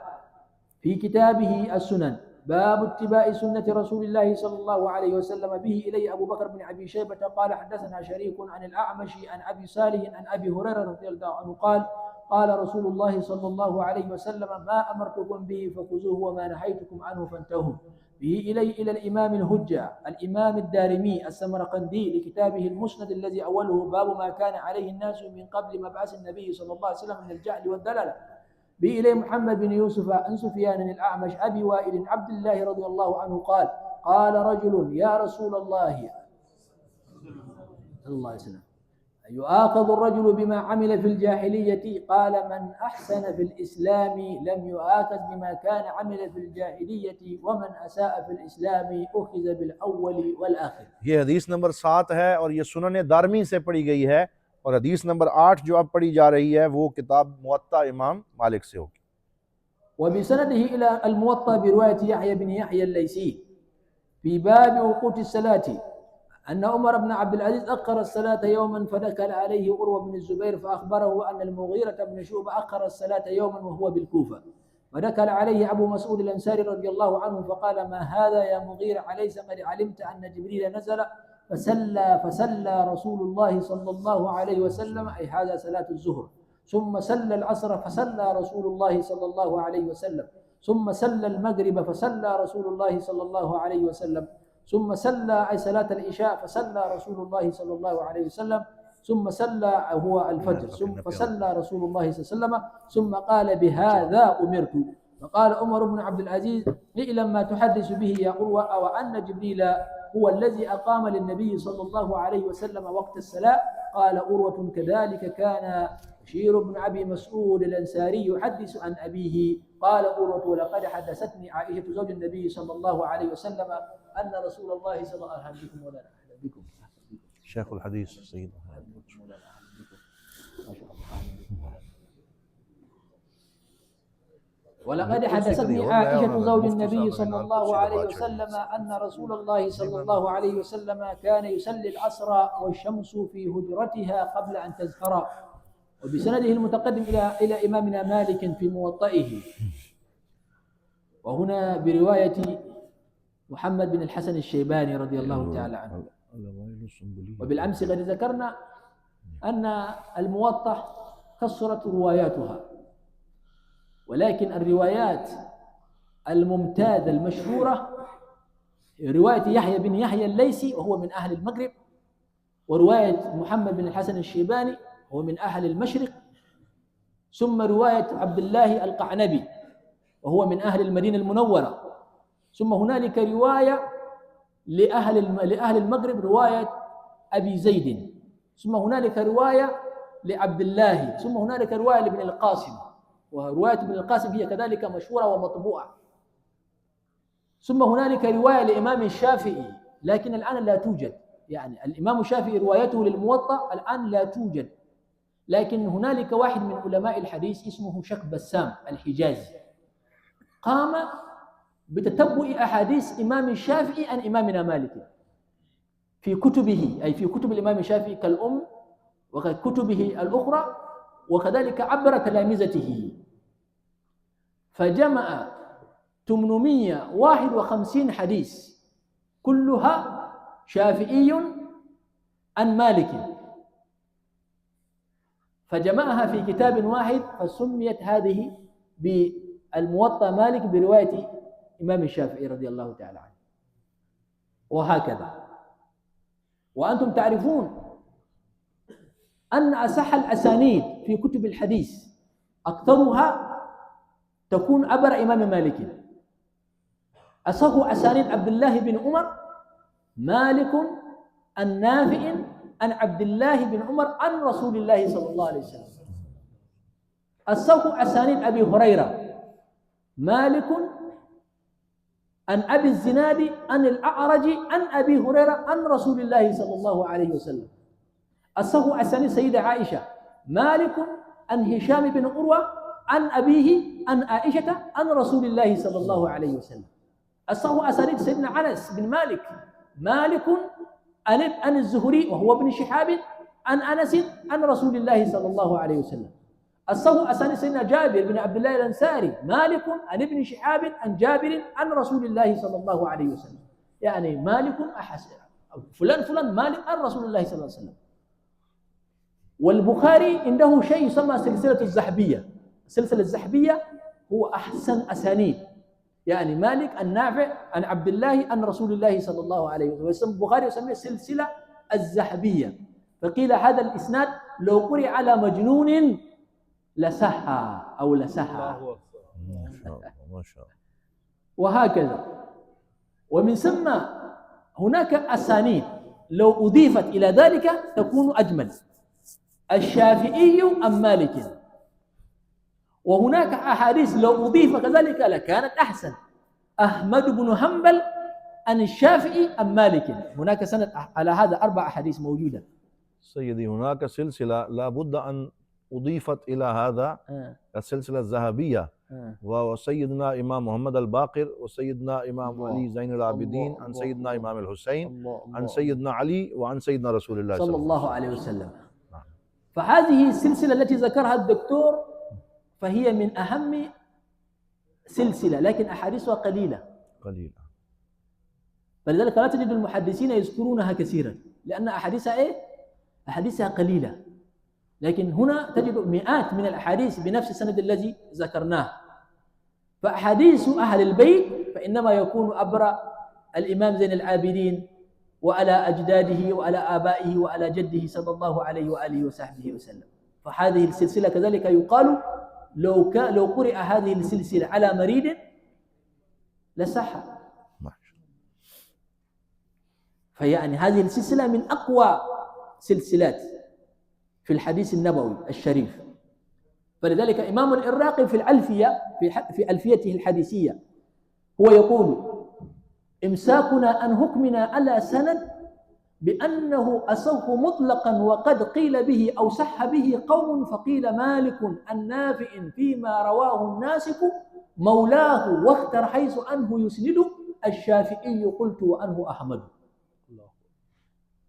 في كتابه السنن باب اتباع سنة رسول الله صلى الله عليه وسلم. به إلي أبو بكر بن أبي شيبة قال حدثنا شريك عن الأعمش عن أبي صالح عن أبي هريرة رضي الله عنه قال قال رسول الله صلى الله عليه وسلم ما أمرتكم به فخذوه وما نهيتكم عنه فانتهوا. به إلى الإمام الهجة الإمام الدارمي السمرقندي لكتابه المسند الذي أوله باب ما كان عليه الناس من قبل مبعث النبي صلى الله عليه وسلم من الجهل والدلالة. به إليه محمد بن يوسف عن سفيان الأعمش أبي وائل عبد الله رضي الله عنه قال قال رجل يا رسول الله صلى الله عليه وسلم يؤاخذ الرجل بما عمل في الجاهلية؟ قال من أحسن في الإسلام لم يؤاخذ بما كان عمل في الجاهلية ومن أساء في الإسلام أخذ بالأول والآخر. ये हदीस नंबर 7 है और ये सुनन दारमी से पढ़ी गई है और हदीस नंबर 8 जो अब पढ़ी जा रही है वो किताब मुअत्ता इमाम मालिक से होगी। وبسنده إلى الموطأ برواية يحيى بن يحيى الليثي في باب وقوت الصلاة أن عمر بن عبد العزيز أخر الصلاة يوما فدخل عليه عروة بن الزبير فأخبره أن المغيرة بن شعبة أخر الصلاة يوما وهو بالكوفة. فدخل عليه أبو مسعود الأنصاري رضي الله عنه فقال ما هذا يا مغيرة أليس قد علمت أن جبريل نزل فسلى رسول الله صلى الله عليه وسلم أي هذا صلاة الظهر ثم سلى العصر فسلى رسول الله صلى الله عليه وسلم ثم سلى المغرب فسلى رسول الله صلى الله عليه وسلم ثم سلى أي صلاة العشاء فسلى رسول الله صلى الله عليه وسلم ثم سلى هو الفجر ثم فسلى رسول الله صلى الله عليه وسلم ثم قال بهذا أمرت. فقال عمر بن عبد العزيز اعلم ما تحدث به يا عروة وأن جبريل هو الذي أقام للنبي صلى الله عليه وسلم وقت الصلاة. قال عروة كذلك كان بشير بن أبي مسعود الأنصاري يحدث عن أبيه. قال عروة ولقد حدثتني عائشة زوج النبي صلى الله عليه وسلم أن رسول الله صلى الله عليه وسلم ولا بكم شيخ الحديث سيد ولقد حدثتني عائشة زوج النبي صلى الله عليه وسلم أن رسول الله صلى الله عليه وسلم كان يصلي العصر والشمس في هجرتها قبل أن تزهر. وبسنده المتقدم إلى إمامنا مالك في موطئه وهنا برواية محمد بن الحسن الشيباني رضي الله تعالى عنه. وبالأمس قد ذكرنا أن الموطأ كثرت رواياتها ولكن الروايات الممتازة المشهورة رواية يحيى بن يحيى الليثي وهو من أهل المغرب ورواية محمد بن الحسن الشيباني وهو من أهل المشرق ثم رواية عبد الله القعنبي وهو من أهل المدينة المنورة ثم هنالك رواية لأهل المغرب رواية أبي زيد ثم هنالك رواية لعبد الله ثم هنالك رواية لابن القاسم ورواية ابن القاسم هي كذلك مشهورة ومطبوعة ثم هنالك رواية لإمام الشافعي لكن الآن لا توجد يعني الإمام الشافعي روايته للموطأ الآن لا توجد لكن هنالك واحد من علماء الحديث اسمه شك بسام الحجازي قام بتتبع أحاديث إمام الشافعي عن إمامنا مالك في كتبه أي في كتب الإمام الشافعي كالأم وكتبه الأخرى وكذلك عبر تلامذته فجمع 851 حديث كلها شافعي عن مالك فجمعها في كتاب واحد فسميت هذه بالموطأ مالك برواية إمام الشافعي رضي الله تعالى عنه وهكذا. وأنتم تعرفون أن أصح الأسانيد في كتب الحديث أكثرها تكون عبر إمام مالك. أصح أسانيد عبد الله بن عمر مالك النافع عن عبد الله بن عمر عن رسول الله صلى الله عليه وسلم. أصح أسانيد أبي هريرة مالك عن أبي الزناد عن الأعرج عن أبي هريرة عن رسول الله صلى الله عليه وسلم. أصح أسانيد سيدة عائشة مالك عن هشام بن عروة عن أبيه عن عائشة عن رسول الله صلى الله عليه وسلم. أصح أسانيد سيدنا أنس بن مالك مالك عن الزهري وهو ابن شهاب عن أنس عن رسول الله صلى الله عليه وسلم. الصحو أسانيد سيدنا جابر بن عبد الله الأنصاري، مالك عن ابن شهاب عن جابر عن رسول الله صلى الله عليه وسلم. يعني مالك فلان مالك عن رسول الله صلى الله عليه وسلم. والبخاري عنده شيء يسمى سلسلة الذهبية. السلسلة الذهبية هو أحسن أسانيد، يعني مالك النافع عن عبد الله عن رسول الله صلى الله عليه وسلم. البخاري يسميه السلسلة الذهبية. فقيل هذا الإسناد لو قرئ على مجنون لسحى أو لسحى. ما شاء الله ما شاء الله. وهكذا. ومن ثم هناك أسانيد لو أضيفت إلى ذلك تكون أجمل. الشافعي عن مالك، وهناك أحاديث لو أضيف كذلك لكانت أحسن. أحمد بن حنبل عن الشافعي عن مالك، هناك سند على هذا 4 أحاديث موجودة. سيدي هناك سلسلة لابد أن أضيفت إلى هذا السلسلة الذهبية، وسيدنا إمام محمد الباقر وسيدنا إمام علي زين العابدين عن سيدنا إمام الحسين عن سيدنا علي وعن سيدنا رسول الله صلى الله عليه وسلم. فهذه السلسلة التي ذكرها الدكتور فهي من أهم سلسلة، لكن أحاديثها قليلة. فلذلك لا تجد المحدثين يذكرونها كثيرا، لأن أحاديثها أحاديثها قليلة. لكن هنا تجد مئات من الأحاديث بنفس السند الذي ذكرناه. فأحاديث أهل البيت فإنما يكون عبر الإمام زين العابدين وعلى أجداده وعلى آبائه وعلى جده صلى الله عليه وآله وصحبه وسلم. فهذه السلسلة كذلك يقال لو قرئ هذه السلسلة على مريض لصح. فيعني هذه السلسلة من أقوى سلسلات في الحديث النبوي الشريف. فلذلك إمام العراقي في الألفية في ألفيته الحديثية هو يقول: إمساكنا عن حكمنا على سند بأنه أصح مطلقا وقد قيل به أو صح به قوم فقيل مالك النافع فيما رواه الناسك مولاه واختر حيث عنه يسند الشافعي قلت وعنه أحمد.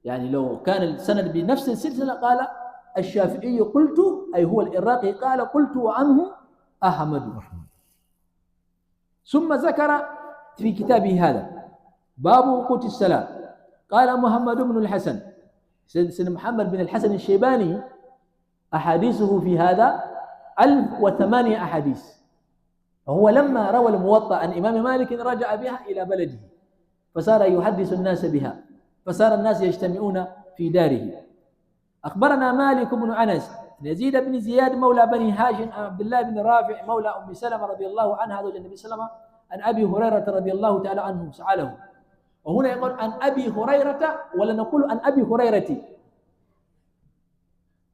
يعني لو كان السند بنفس السلسلة قال الشافعي قلت، أي هو العراقي قال قلت وعنه أحمد. ثم ذكر في كتابه هذا باب وقوت الصلاة قال محمد بن الحسن سيدنا محمد بن الحسن الشيباني أحاديثه في هذا 1008 أحاديث. وهو لما روى الموطأ عن إمام مالك رجع بها إلى بلده فصار يحدث الناس بها، فصار الناس يجتمعون في داره. أخبرنا مالك بن أنس يزيد بن زياد مولى بني هاشم عن عبد الله بن رافع مولى أم سلمة رضي الله عنها زوج النبي صلى الله عليه وسلم عن أبي هريرة رضي الله تعالى عنه سأله. وهنا يقول عن أبي هريرة ولا نقول عن أبي هريرة؟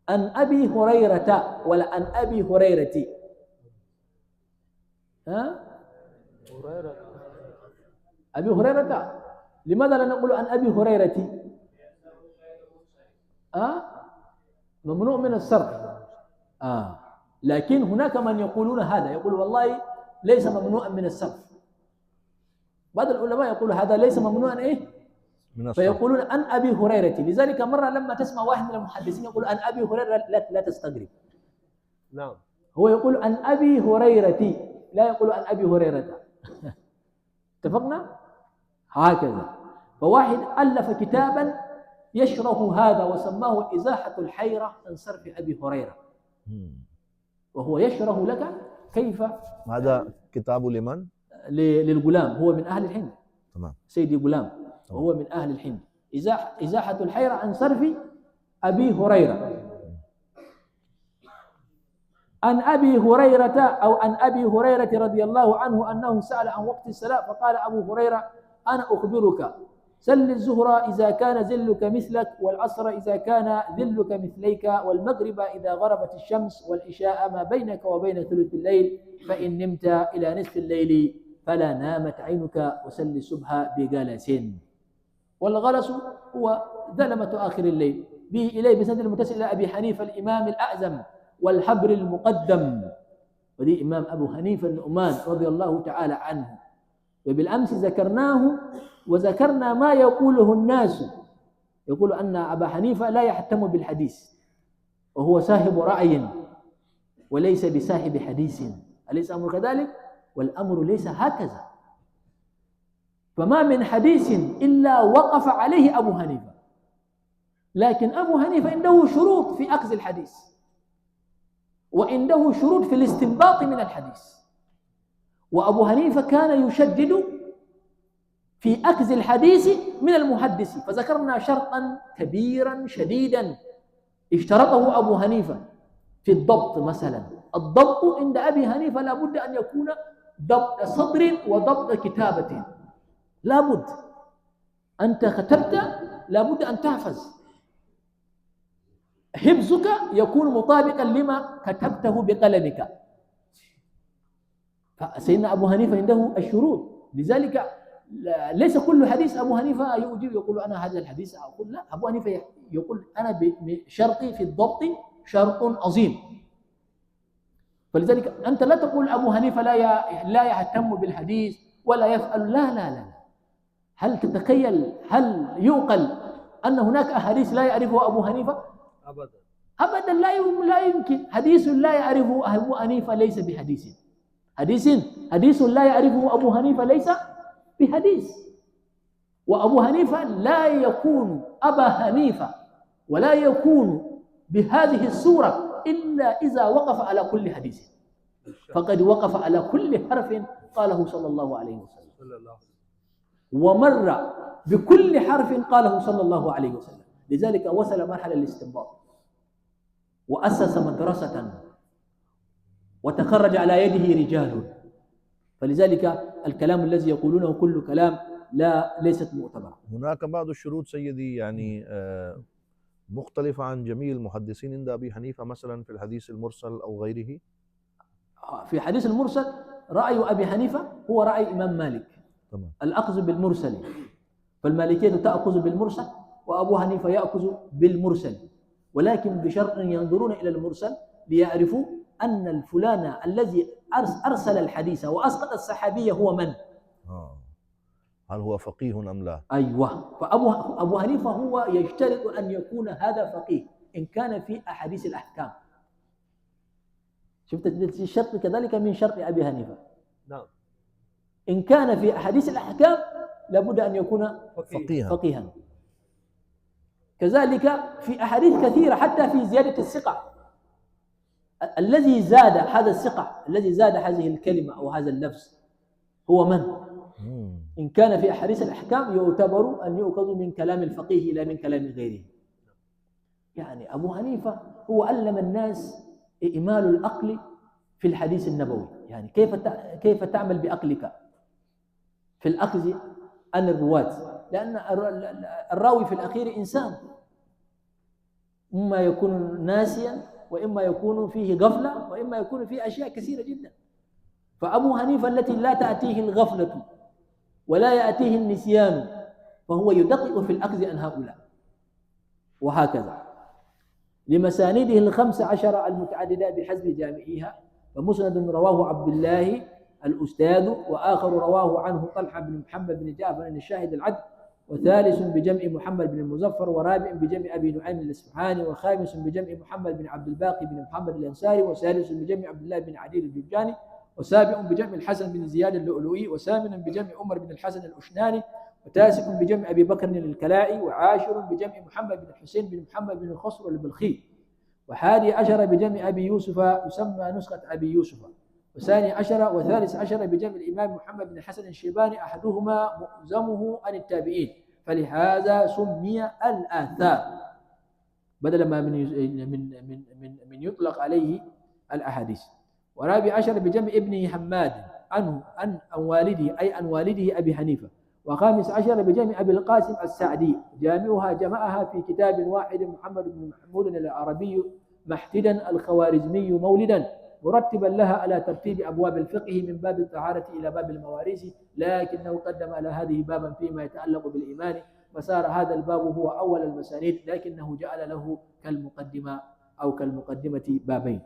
عن أبي هريرة ولا عن أبي هريرة؟ أبي هريرة. لماذا لا نقول عن أبي هريرة؟ ممنوع من الصرف. لكن هناك من يقولون هذا، يقول والله ليس ممنوعا من الصرف. بعض العلماء يقول هذا ليس ممنوعا من الصرف، فيقولون عن أبي هريرة. لذلك مرة لما تسمع واحد من المحدثين يقول عن أبي هريرة لا تستغرب. نعم. هو يقول عن أبي هريرة لا يقول عن أبي هريرة. اتفقنا؟ هكذا. فواحد ألف كتابا يشرح هذا وسماه إزاحة الحيرة عن صرف أبي هريرة، وهو يشرح لك كيف. هذا كتاب لمن؟ للغلام، هو من أهل الهند. تمام. سيدي غلام وهو من أهل الهند. إزاحة الحيرة عن صرف أبي هريرة. عن أبي هريرة أو عن أبي هريرة رضي الله عنه أنه سأل عن وقت الصلاة فقال أبو هريرة أنا أخبرك سل الزهر إذا كان ذلك مثلك والعصر إذا كان ذلك مثليك والمغرب إذا غربت الشمس والعشاء ما بينك وبين ثلث الليل فإن نمت إلى نصف الليل فلا نامت عينك وسل الصبح بجلس. والغلس هو ظلمة آخر الليل به إليه بسند المتصل إلى أبي حنيفة الإمام الأعظم والحبر المقدم، ودي إمام أبو حنيفة النعمان رضي الله تعالى عنه. وبالأمس ذكرناه وذكرنا ما يقوله الناس، يقول أن أبا حنيفة لا يهتم بالحديث وهو صاحب رأي، وليس بصاحب حديث، أليس أمر كذلك؟ والأمر ليس هكذا. فما من حديث إلا وقف عليه أبو حنيفة، لكن أبو حنيفة عنده شروط في أخذ الحديث، وعنده شروط في الاستنباط من الحديث. وأبو حنيفة كان يشدد في أخذ الحديث من المحدث، فذكرنا شرطا كبيرا شديدا اشترطه أبو حنيفة في الضبط. مثلا الضبط عند أبي حنيفة لابد أن يكون ضبط صدر وضبط كتابة، لابد. أنت كتبت لابد أن تحفظ، حفظك يكون مطابقا لما كتبته بقلمك. فسيدنا أبو حنيفة عنده الشروط، لذلك ليس كل حديث أبو حنيفة يجيب يقول أنا هذا الحديث أقول لا. أبو حنيفة يقول أنا شرطي في الضبط شرط عظيم. فلذلك أنت لا تقول أبو حنيفة لا يهتم بالحديث ولا يفعل، لا لا لا. هل تتخيل، هل يعقل أن هناك أحاديث لا يعرفها أبو حنيفة؟ أبدا أبدا، لا يمكن. حديث لا يعرفه أبو حنيفة ليس بحديث. حديث لا يعرفه أبو حنيفة ليس بحديث. وأبو حنيفة لا يكون أبا حنيفة ولا يكون بهذه الصورة إلا إذا وقف على كل حديث، فقد وقف على كل حرف قاله صلى الله عليه وسلم، ومر بكل حرف قاله صلى الله عليه وسلم. لذلك وصل مرحلة الاستنباط وأسس مدرسة وتخرج على يده رجال. فلذلك الكلام الذي يقولونه كل كلام ليست معتبرة. هناك بعض الشروط سيدي يعني مختلفة عن جميع المحدثين عند أبي حنيفة، مثلا في الحديث المرسل أو غيره. في حديث المرسل رأي أبي حنيفة هو رأي إمام مالك، تمام. الأخذ بالمرسل، فالمالكية تأخذ بالمرسل وأبو حنيفة يأخذ بالمرسل، ولكن بشرط ينظرون إلى المرسل ليعرفوا أن الفلان الذي أرسل الحديث وأسقط الصحابية هو من؟ هل هو فقيه أم لا؟ أيوة. فأبو حنيفة هو يشترط أن يكون هذا فقيه إن كان في أحاديث الأحكام. شفت الشرط كذلك من شرط أبي حنيفة. نعم. إن كان في أحاديث الأحكام لابد أن يكون فقيها. كذلك في أحاديث كثيرة حتى في زيادة الثقة، الذي زاد هذا الثقة، الذي زاد هذه الكلمة أو هذا اللفظ هو من؟ إن كان في أحاديث الأحكام يعتبر أن يؤخذ من كلام الفقيه لا من كلام غيره. يعني أبو حنيفة هو علم الناس إمال العقل في الحديث النبوي، يعني كيف تعمل بعقلك في الأخذ عن الرواة، لأن الراوي في الأخير إنسان، إما يكون ناسيا وإما يكون فيه غفلة وإما يكون فيه أشياء كثيرة جدا. فأبو حنيفة التي لا تأتيه الغفلة ولا يأتيه النسيان فهو يدقق في الأخذ عن هؤلاء. وهكذا لمسانيده 15 المتعددة بحسب جامعيها، فمسند رواه عبد الله الأستاذ، وآخر رواه عنه طلحة بن محمد بن جعفر الشاهد العدل، وثالث بجمع محمد بن المظفر، ورابع بجمع أبي نعيم الإصفهاني، وخامس بجمع محمد بن عبد الباقي بن محمد الأنصاري، وسادس بجمع عبد الله بن عدي الجرجاني، وسابع بجمع الحسن بن زياد اللؤلؤي، وثامن بجمع عمر بن الحسن الأشناني، وتاسع بجمع أبي بكر الكلاعي، وعاشر بجمع محمد بن الحسين بن محمد بن الخصر البلخي، وحادي عشر بجمع أبي يوسف يسمى نسخة أبي يوسف، وثاني عشر وثالث عشر بجمع الإمام محمد بن الحسن الشيباني، أحدهما مؤزمه عن التابعين، فلهذا سمي الآثار بدل ما من يطلق عليه الأحاديث. ورابع عشر بجمع ابن حماد عنه عن والده، أي عن والده أبي حنيفة. وخامس عشر بجمع أبي القاسم السعدي، جمعها في كتاب واحد، محمد بن محمود العربي محتدا الخوارزمي مولدا، مرتبا لها على ترتيب أبواب الفقه من باب الطهارة إلى باب المواريث، لكنه قدم على هذه بابا فيما يتعلق بالإيمان، وصار هذا الباب هو أول المسانيد، لكنه جعل له كالمقدمة أو كالمقدمة بابين.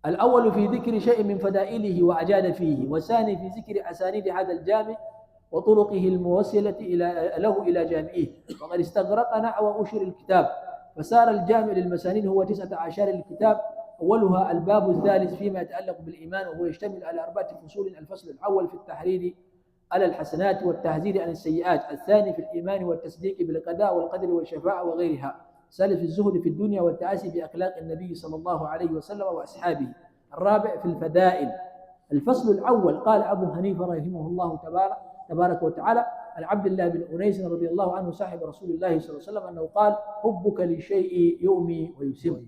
الأول في ذكر شيء من فضائله وأجاد فيه، والثاني في ذكر أسانيد هذا الجامع وطرقه الموصلة له إلى جامعه، وقد استغرق نحو أشهر الكتاب، فصار الجامع للمسانيد هو 19 الكتاب، أولها الباب الثالث فيما يتعلق بالإيمان، وهو يشتمل على 4 فصول. الفصل الأول في التحريض على الحسنات والتحذير عن السيئات، الثاني في الإيمان والتصديق بالقضاء والقدر والشفاعة وغيرها، الثالث في الزهد في الدنيا والتعاسي بأخلاق النبي صلى الله عليه وسلم وأصحابه، الرابع في الفضائل. الفصل الأول قال أبو حنيفة رحمه الله تبارك وتعالى عن عبد الله بن أنيس رضي الله عنه صاحب رسول الله صلى الله عليه وسلم أنه قال: حبك لشيء يؤمي ويسم.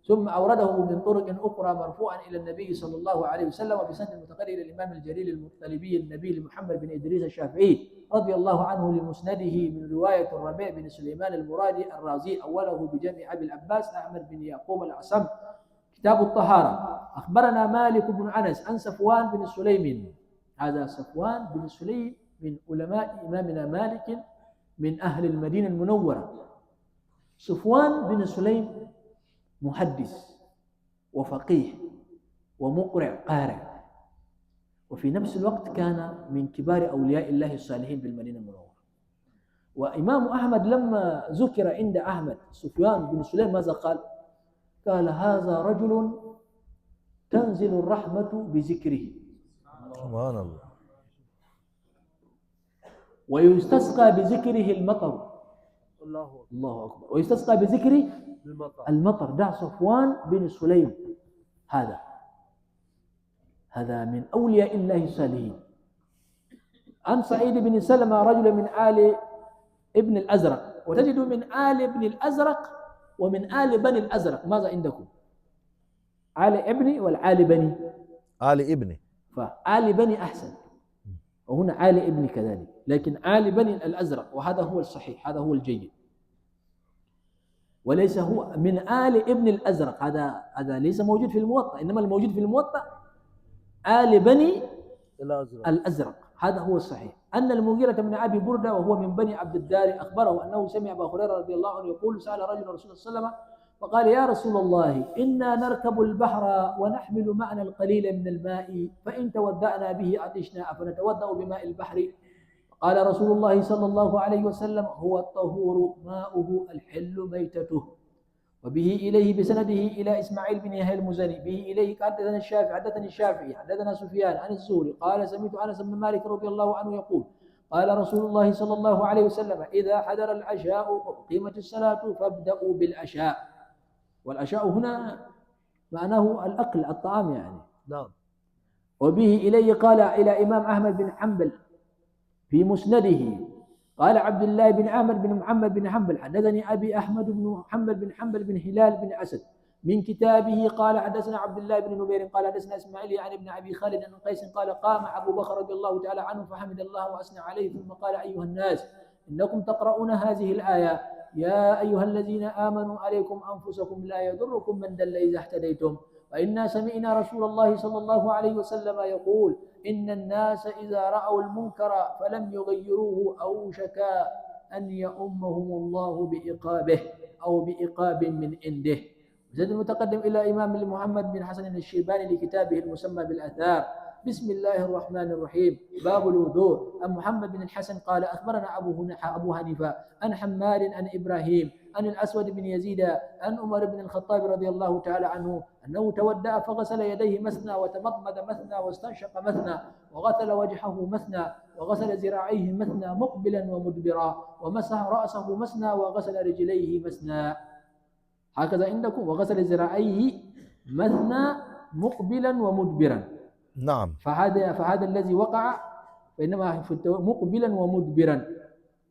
ثم أورده من طرق أخرى مرفوعا إلى النبي صلى الله عليه وسلم وبسند المتقرر إلى الإمام الجليل المطلبي النبي محمد بن إدريس الشافعي رضي الله عنه لمسنده من رواية الربيع بن سليمان المرادي الرازي، أوله بجمع أبي العباس أحمد بن يعقوب الأعصم. كتاب الطهارة. أخبرنا مالك بن أنس عن صفوان بن سليم، هذا صفوان بن سليم من علماء إمامنا مالك من أهل المدينة المنورة. صفوان بن سليم محدث وفقيه ومقرع قارئ، وفي نفس الوقت كان من كبار أولياء الله الصالحين بالمدينة المنورة. وإمام أحمد لما ذكر عند أحمد سفيان بن سليم ماذا قال؟ قال: هذا رجل تنزل الرحمة بذكره. سبحان الله. ويستسقى بذكره المطر. الله أكبر. ويستسقى بذكره المطر. ده صفوان بن سليم، هذا من أولياء الله الصالحين. عن سعيد بن سلمة رجل من آل ابن الأزرق، وتجد من آل ابن الأزرق ومن آل بني الأزرق. ماذا عندكم؟ آل ابن والآل بني؟ آل ابن، فآل بني أحسن، وهنا آل ابن كذلك، لكن آل بني الأزرق، وهذا هو الصحيح، هذا هو الجيد، وليس هو من آل ابن الأزرق. هذا ليس موجود في الموطأ، إنما الموجود في الموطأ آل بني الأزرق، هذا هو الصحيح. أن المغيرة بن أبي بردة وهو من بني عبد الدار أخبره أنه سمع أبا هريرة رضي الله عنه يقول: سأل رجل رسول الله صلى الله عليه وسلم فقال: يا رسول الله، إنا نركب البحر ونحمل معنا القليل من الماء، فإن تودأنا به عطشنا، أفنتودأ بماء البحر؟ قال رسول الله صلى الله عليه وسلم: هو الطهور ماؤه الحل ميتته. وبه إليه بسنده إلى إسماعيل بن يحيى المزني به إليه حدثني الشافعي حدثنا سفيان عن الزهري قال: سمعت أنس بن مالك رضي الله عنه يقول: قال رسول الله صلى الله عليه وسلم: إذا حضر العشاء وأقيمت الصلاة فابدأوا بالعشاء. والعشاء هنا معناه الأكل، الطعام يعني. نعم. وبه إليه قال إلى إمام أحمد بن حنبل في مسنده قال عبد الله بن أحمد بن محمد بن حنبل: حدثني أبي أحمد بن محمد بن حنبل بن هلال بن أسد من كتابه قال: حدثنا عبد الله بن نمير قال: حدثنا إسماعيل يعني ابن أبي خالد عن قيس قال: قام أبو بكر رضي الله تعالى عنه فحمد الله وأثنى عليه، ثم قال: أيها الناس، إنكم تقرؤون هذه الآية: يا أيها الذين آمنوا عليكم أنفسكم لا يضركم من ضل إذا اهتديتم، وإنا سمعنا رسول الله صلى الله عليه وسلم يقول: إن الناس إذا رأوا المنكر فلم يغيروه أوشك أن يؤمهم الله بعقابه أو بعقاب من عنده. زاد المتقدم إلى إمام محمد بن حسن الشيباني لكتابه المسمى بالآثار. بسم الله الرحمن الرحيم. باب الوضوء. عن محمد بن الحسن قال: أخبرنا أبو حنيفة عن حماد عن إبراهيم عن الأسود بن يزيد عن عمر بن الخطاب رضي الله تعالى عنه أنه تودأ فغسل يديه مثنى وتمضمض مثنى واستنشق مثنى وغسل وجهه مثنى وغسل ذراعيه مثنى مقبلا ومدبرا ومسح رأسه مثنى وغسل رجليه مثنى. هكذا عندكم: وغسل ذراعيه مثنى مقبلا ومدبرا. نعم. فهذا الذي وقع، فإنما مقبلا ومدبرا،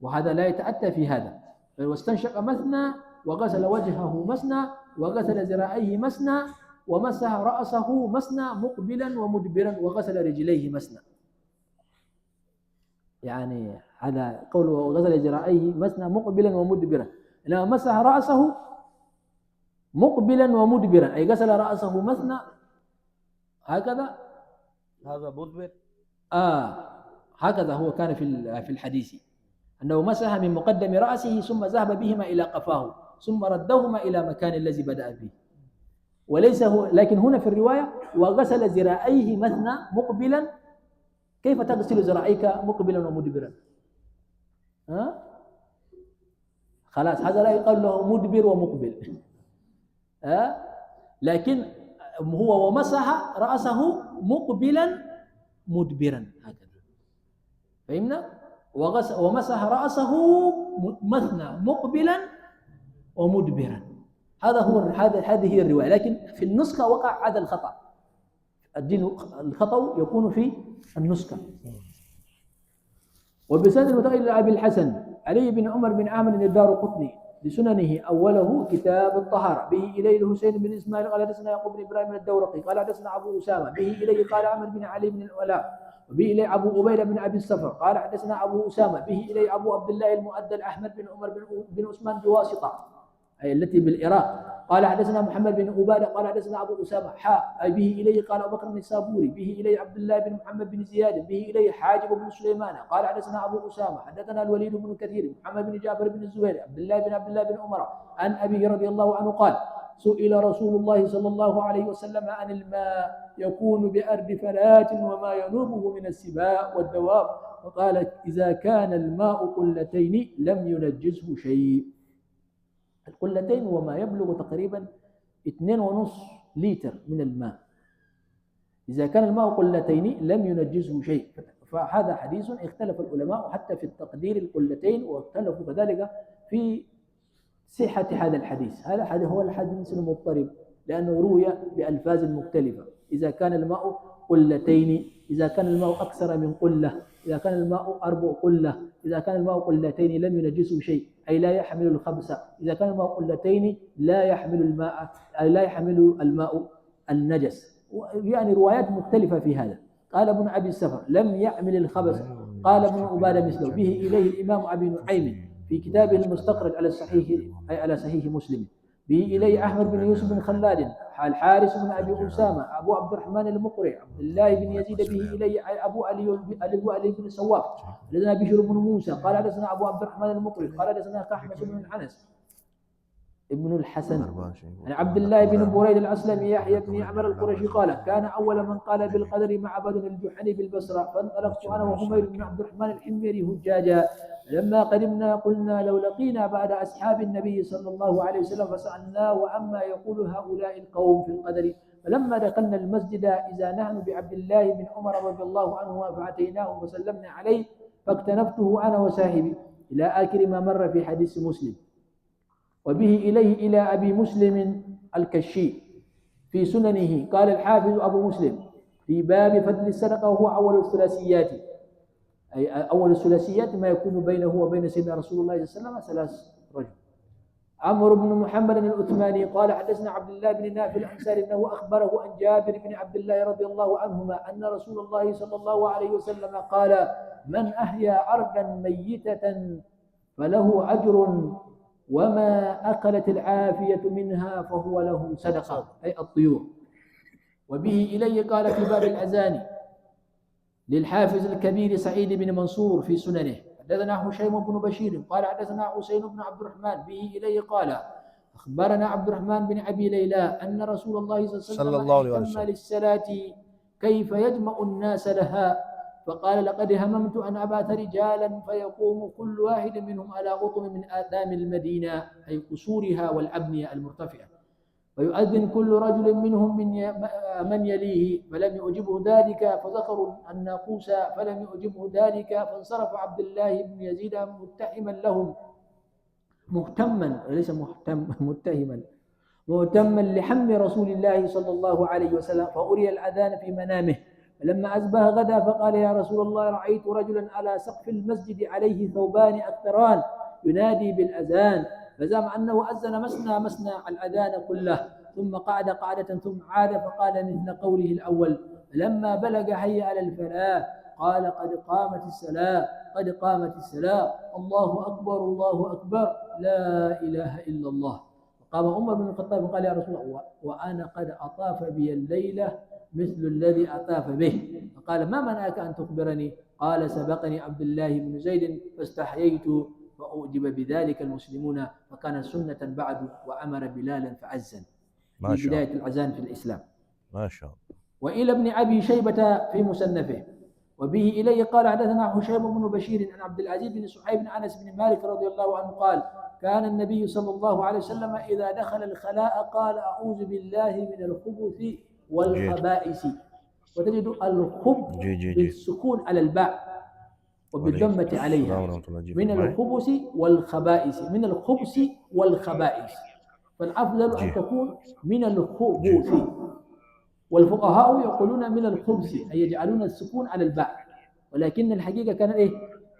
وهذا لا يتأتى في هذا. واستنشق مثنى وغسل وجهه مثنى وغسل ذراعيه مثنى ومسح رأسه مثنى مقبلا ومدبرا وغسل رجليه مثنى. يعني هذا قوله وغسل ذراعيه مثنى مقبلا ومدبرا، إنما مسح رأسه مقبلا ومدبرا، أي غسل رأسه مثنى هكذا. هذا مدبر. هكذا هو كان في الحديث، أنه مسح من مقدم رأسه ثم ذهب بهما إلى قفاه ثم ردهما إلى مكان الذي بدأ به. وليس هو، لكن هنا في الرواية وغسل ذراعيه مثنى مقبلا. كيف تغسل ذراعيك مقبلا ومدبرا؟ خلاص، هذا لا يقال له مدبر ومقبل. لكن هو ومسح رأسه مقبلا مدبرا هكذا، فهمنا؟ ومسح رأسه مثنى مقبلا ومدبرا. هذه هي الرواية، لكن في النسخة وقع هذا الخطأ. الخطأ يكون في النسخة. وبسند المتقل إلى أبي الحسن علي بن عمر بن عامر الدارقطني لسننه أوله كتاب الطهارة، به إليه الحسين بن إسماعيل قال حدثنا يعقوب بن إبراهيم الدورقي قال حدثنا أبو أسامة به إليه قال عمر بن علي بن الولاء، وبه إليه أبو عبيدة بن أبي الصفر قال حدثنا أبو أسامة به إليه أبو عبد الله المؤدى أحمد بن عمر بن عثمان بواسطة أي التي بالعراق قال حدثنا محمد بن عبادة قال حدثنا أبو أسامة أي به إليه قال أبو بكر بن النسابوري به إليه عبد الله بن محمد بن زياد به إليه حاجب بن سليمان قال حدثنا أبو أسامة حدثنا الوليد بن كثير محمد بن جعفر بن الزبير عبد الله بن عمر عن أبيه رضي الله عنه قال سئل رسول الله صلى الله عليه وسلم عن الماء يكون بأرض فلات وما ينوبه من السباع والدواب، فقال إذا كان الماء قلتين لم ينجزه شيء. القلتين وما يبلغ تقريبا 2.5 لتر من الماء، إذا كان الماء قلتين لم ينجزه شيء. فهذا حديث اختلف العلماء حتى في التقدير القلتين، واختلفوا كذلك في صحة هذا الحديث. هذا هو الحديث المضطرب لأنه روي بألفاظ مختلفة. إذا كان الماء قلتين، إذا كان الماء أكثر من قلة، إذا كان الماء 4 قلة، إذا كان الماء قلتين لم ينجسه شيء أي لا يحمل الخبث، إذا كان الماء قلتين لا يحمل الماء النجس. يعني روايات مختلفة في هذا. قال ابن أبي السفر لم يحمل الخبث، قال ابن عبادة مثله. به إليه الإمام أبي نعيم في كتابه المستقرد على صحيح مسلم. به إليه أحمد بن يوسف بن خلاد الحارث بن أبي أسامة أبو عبد الرحمن المقري عبد الله بن يزيد به إليه أبو علي بن سواف حدثنا بشر بن موسى قال حدثنا أبو عبد الرحمن المقري قال حدثنا كحمش بن حنس ابن الحسن عن عبد الله بن بريد الأسلمي يحيى بن عمر القرشي قال كان أول من قال بالقدر مع بدر الجحني بالبصرة، فانطلقت أنا وحمير بن عبد الرحمن الحميري هجاجا. لما قدمنا قلنا لو لقينا بعد أصحاب النبي صلى الله عليه وسلم فسألناه وعما يقول هؤلاء القوم في القدر. فلما دخلنا المسجد إذا نحن بعبد الله بن عمر رضي الله عنه فأتيناه وسلمنا عليه فاكتنفته أنا وصاحبي إلى آخر ما مر في حديث مسلم. وبه إليه إلى أبي مسلم الكشي في سننه قال الحافظ أبو مسلم في باب فضل الصدقة وهو أول الثلاثيات، أي أول الثلاثيات ما يكون بينه وبين سيدنا رسول الله صلى الله عليه وسلم 3 رجل. عمرو بن محمد العثماني قال حدثنا عبد الله بن نافع الأنصاري أنه أخبره عن جابر بن عبد الله رضي الله عنهما أن رسول الله صلى الله عليه وسلم قال من أحيا أرضا ميتة فله أجر وما أكلت العافية منها فهو له صدقة أي الطيور. وبه إليه قال في باب الأذان للحافظ الكبير سعيد بن منصور في سننه حدثنا هشيم بن بشير قال حدثنا حسين بن عبد الرحمن به إليه قال أخبرنا عبد الرحمن بن أبي ليلى أن رسول الله صلى الله عليه وسلم اهتم للصلاة كيف يجمع الناس لها، فقال لقد هممت أن أبعث رجالا فيقوم كل واحد منهم على قطم من آثام المدينة أي قصورها والأبنية المرتفعة، فيؤذن كل رجل منهم من يليه، فلم يعجبه ذلك فذكروا الناقوس فلم يعجبه ذلك، فانصرف عبد الله بن يزيد متهما لهم مهتما ليس مهتما لحم رسول الله صلى الله عليه وسلم، فأري الأذان في منامه. فلما أصبح غدا فقال يا رسول الله رأيت رجلا على سقف المسجد عليه ثوبان أكثران ينادي بالأذان، فزعم أنه أذن مسنى الأذان كله ثم قعد قعدة ثم عاد فقال مثل قوله الأول. فلما بلغ حي على الفلاح قال قد قامت الصلاة الله أكبر لا إله إلا الله. قام عمر بن الخطاب فقال يا رسول الله وأنا قد أطاف بي الليلة مثل الذي أطاف به، فقال ما منعك أن تخبرني؟ قال سبقني عبد الله بن زيد فاستحييت فأعجب بذلك المسلمون فكان سنة بعد وأمر بلالا فأذن في بداية الأذان في الإسلام. ما شاء الله. وإلى ابن أبي شيبة في مصنفه وبه إليه قال حدثنا هشيم بن بشير عن عبد العزيز بن صهيب بن أنس بن مالك رضي الله عنه قال كان النبي صلى الله عليه وسلم إذا دخل الخلاء قال أعوذ بالله من الخبث والخبائث، وتجد الخب بالسكون على الباء وبالضمة عليها، من الخبث والخبائث، من الخبث والخبائث، فالأفضل أن تكون من الخبث، والفقهاء يقولون من الخبث أي يجعلون السكون على الباء، ولكن الحقيقة كانت إيه؟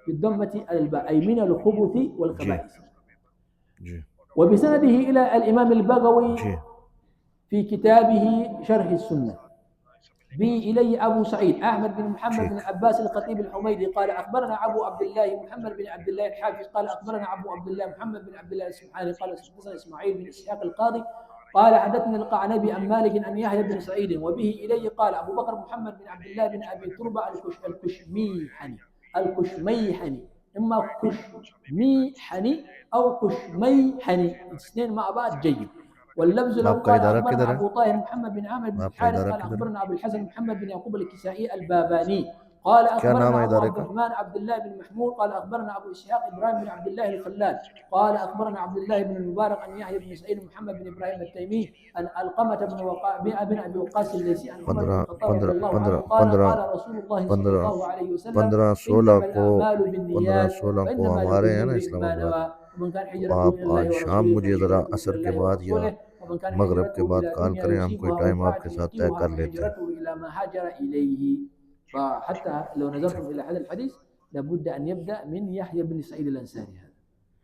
بالضمة على الباء، أي من الخبث والخبائث. وبسنده إلى الإمام البغوي في كتابه شرح السنة، به إليه أبو سعيد أحمد بن محمد بن عباس الخطيب الحميدي قال أخبرنا أبو عبد الله محمد بن عبد الله الحافظ قال أخبرنا أبو عبد الله محمد بن عبد الله السبحاني قال حدثنا إسماعيل بن إسحاق القاضي قال حدثنا القعنبي عن مالك عن يحيى بن سعيد، وبه إليه قال أبو بكر محمد بن عبد الله بن أبي تربة الكشميحني، إما كشميحني أو كشميحني، الاثنين مع بعض جيد. واللفظ له قال أخبرنا أبو طاهر محمد بن عامر بن الحارث قال أخبرنا أبو الحسن محمد بن يعقوب الكسائي الباباني قال أخبرنا أبو عبد الرحمن عبد الله بن محمود قال أخبرنا أبو إسحاق إبراهيم بن عبد الله الخلال قال أخبرنا عبد الله بن المبارك عن يحيى بن سعيد محمد بن إبراهيم التيمي عن علقمة بن أبي وقاص الليثي عن عمر بن الخطاب رضي الله عنه قال قال رسول الله صلى الله عليه وسلم 15-16 الأعمال بالنيات وإنما हमारे हैं ना لكل امرئ ما इस्लामाबाद, نوى ومن كان तो هجرته आप إلى الله आज शाम ورسوله मुझे ज़रा فهجرته असर إلى के الله बाद या ورسوله ومن كان मगरिब के هجرته बाद إلى कॉल دنيا करें, हम कोई يصيبها टाइम وامرأة आपके साथ तय ينكحها कर लेते हैं. فهجرته إلى ما هاجر إليه. فحتى لو نظرتم إلى هذا الحديث لابد أن يبدأ من يحيى بن سعيد الأنصاري هذا،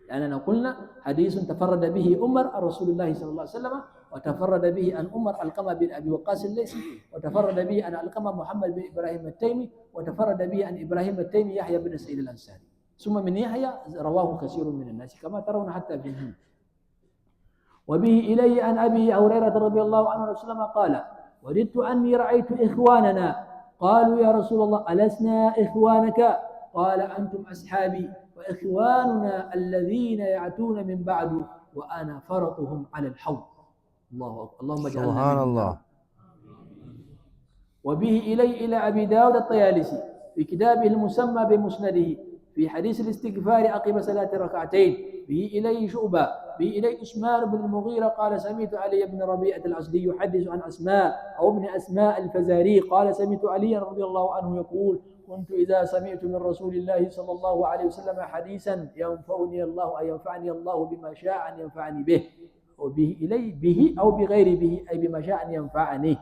لأننا قلنا حديث تفرد به عمر عن رسول الله صلى الله عليه وسلم، وتفرد به عن عمر علقمة بن أبي وقاص الليثي، وتفرد به عن علقمة محمد بن إبراهيم التيمي، وتفرد به عن إبراهيم التيمي يحيى بن سعيد الأنصاري، ثم من يحيى رواه كثير من الناس كما ترون حتى في الهند. وبه إليه عن أبي هريرة رضي الله عنه رسول الله قال وددت أني رأيت إخواننا قالوا يا رسول الله ألسنا إخوانك؟ قال أنتم أصحابي وإخواننا الذين يأتون من بعد وأنا فرطهم على الحوض. الله أكبر، اللهم اجعلنا سبحان الله. وبه إلى أبي داود الطيالسي في كتابه المسمى بمسنده في حديث الاستغفار عقب صلاة ركعتين، به إليه شعبة، به إليه عثمان بن المغيرة قال سمعت علي بن ربيعة الأسدي يحدث عن أسماء أو ابن أسماء الفزاري قال سمعت علي رضي الله عنه يقول كنت إذا سمعت من رسول الله صلى الله عليه وسلم حديثا ينفعني الله أي ينفعني الله بما شاء أن ينفعني به، وبه إليه به أو بغير به أي بما شاء أن ينفعني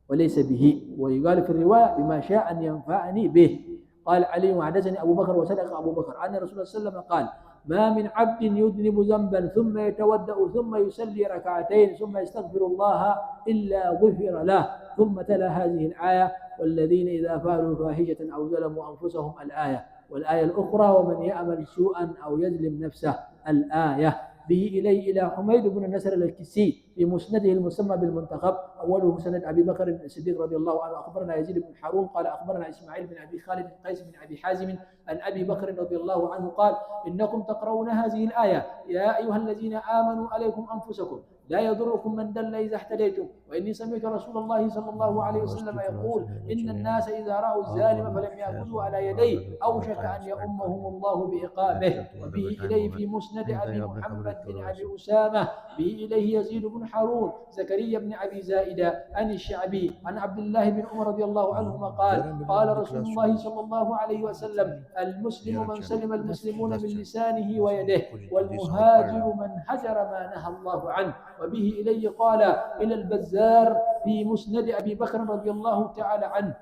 وليس به، ويقال في الرواية بما شاء أن ينفعني به. قال علي وحدثني أبو بكر وصدق أبو بكر أن الرسول صلى الله عليه وسلم قال ما من عبد يذنب ذنبا ثم يتودأ ثم يصلي ركعتين ثم يستغفر الله إلا غفر له، ثم تلا هذه الآية والذين إذا فعلوا فاحشة أو ظلموا أنفسهم الآية، والآية الأخرى ومن يعمل سوءا أو يظلم نفسه الآية. به إلى حميد بن نصر الكسي في مسنده المسمى بالمنتخب أوله مسند أبي بكر الصديق رضي الله عنه أخبرنا يزيد بن حارون قال أخبرنا إسماعيل بن أبي خالد قيس بن أبي حازم عن أبي بكر رضي الله عنه قال إنكم تقرؤون هذه الآية يا أيها الذين آمنوا عليكم أنفسكم لا يضركم من دل إذا اهتديتم، وإني سمعت رسول الله صلى الله عليه وسلم يقول إن الناس إذا رأوا الظالم فلم يأخذوا على يديه أوشك أن يؤمهم الله بعقابه. وبه إليه في مسند أبي محمد بن أبي أسامة به إليه يزيد بن حارون زكريا بن أبي زائدة عن الشعبي عن عبد الله بن عمر رضي الله عنهما قال قال رسول الله صلى الله عليه وسلم المسلم من سلم المسلمون من لسانه ويده والمهاجر من هجر ما نهى الله عنه. وبه إليه قال إلى البزار في مسند أبي بكر رضي الله تعالى عنه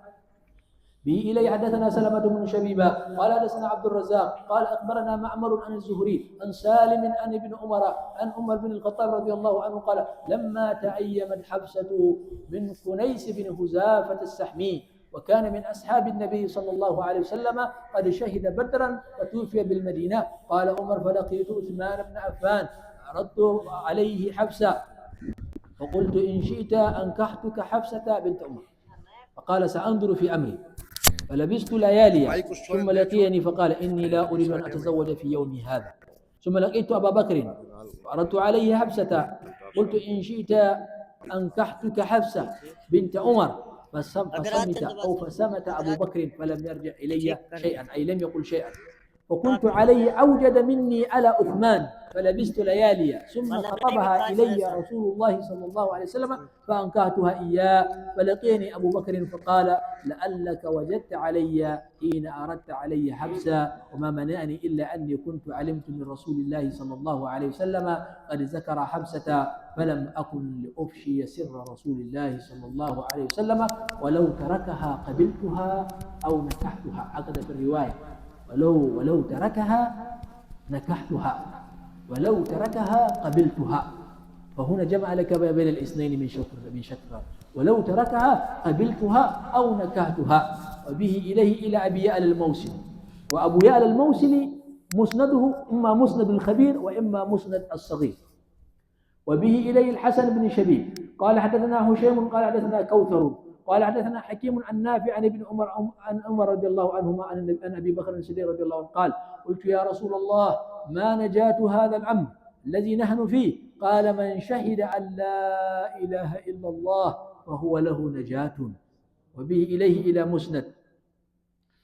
به إليه حدثنا سلمة بن شبيبة قال حدثنا عبد الرزاق قال أخبرنا معمر عن الزهري عن سالم عن ابن عمر عن عمر بن الخطاب رضي الله عنه قال لما تأيمت حفصة بن خنيس بن هزافة السحمي وكان من أصحاب النبي صلى الله عليه وسلم قد شهد بدرا وتوفي بالمدينة قال عمر فلقيت عثمان بن عفان عرضت عليه حفصة فقلت إن شئت أنكحتك حفصة بنت عمر فقال سأنظر في أمري فلبثت ليالي ثم لقيني فقال إني لا أريد أن أتزوج في يومي هذا. ثم لقيت أبا بكر وعرضت عليه حفصة قلت إن شئت أنكحتك حفصة بنت عمر فصمت أبو بكر فلم يرجع إلي شيئا أي لم يقل شيئا. وكنت عليه أوجد مني على عثمان فلبست ليالي ثم خطبها إلي رسول الله صلى الله عليه وسلم فأنكحتها إياه. فلقيني أبو بكر فقال لعلك وجدت علي حين أردت علي حبسا، وما منعني إلا أني كنت علمت من رسول الله صلى الله عليه وسلم قد ذكر حبسة، فلم أكن لأفشي سر رسول الله صلى الله عليه وسلم، ولو تركها قبلتها أو نكحتها. هكذا في الرواية، ولو تركها نكحتها، ولو تركها قبلتها. فهنا جمع لك بين الاثنين من شطر، ولو تركها قبلتها أو نكحتها. وبه إليه إلى أبي يعلى الموصلي، وأبو يعلى الموصلي مسنده إما مسند الخبير وإما مسند الصغير. وبه إليه الحسن بن شبيب قال حدثنا هشيم قال حدثنا كوثر قال حدثنا حكيم عن نافع عن ابن عمر رضي الله عنهما عن أبي بكر الصديق رضي الله عنه قال قلت يا رسول الله ما نجاة هذا الأمر الذي نحن فيه؟ قال من شهد أن لا إله إلا الله فهو له نجاة. وبه إليه إلى مسند،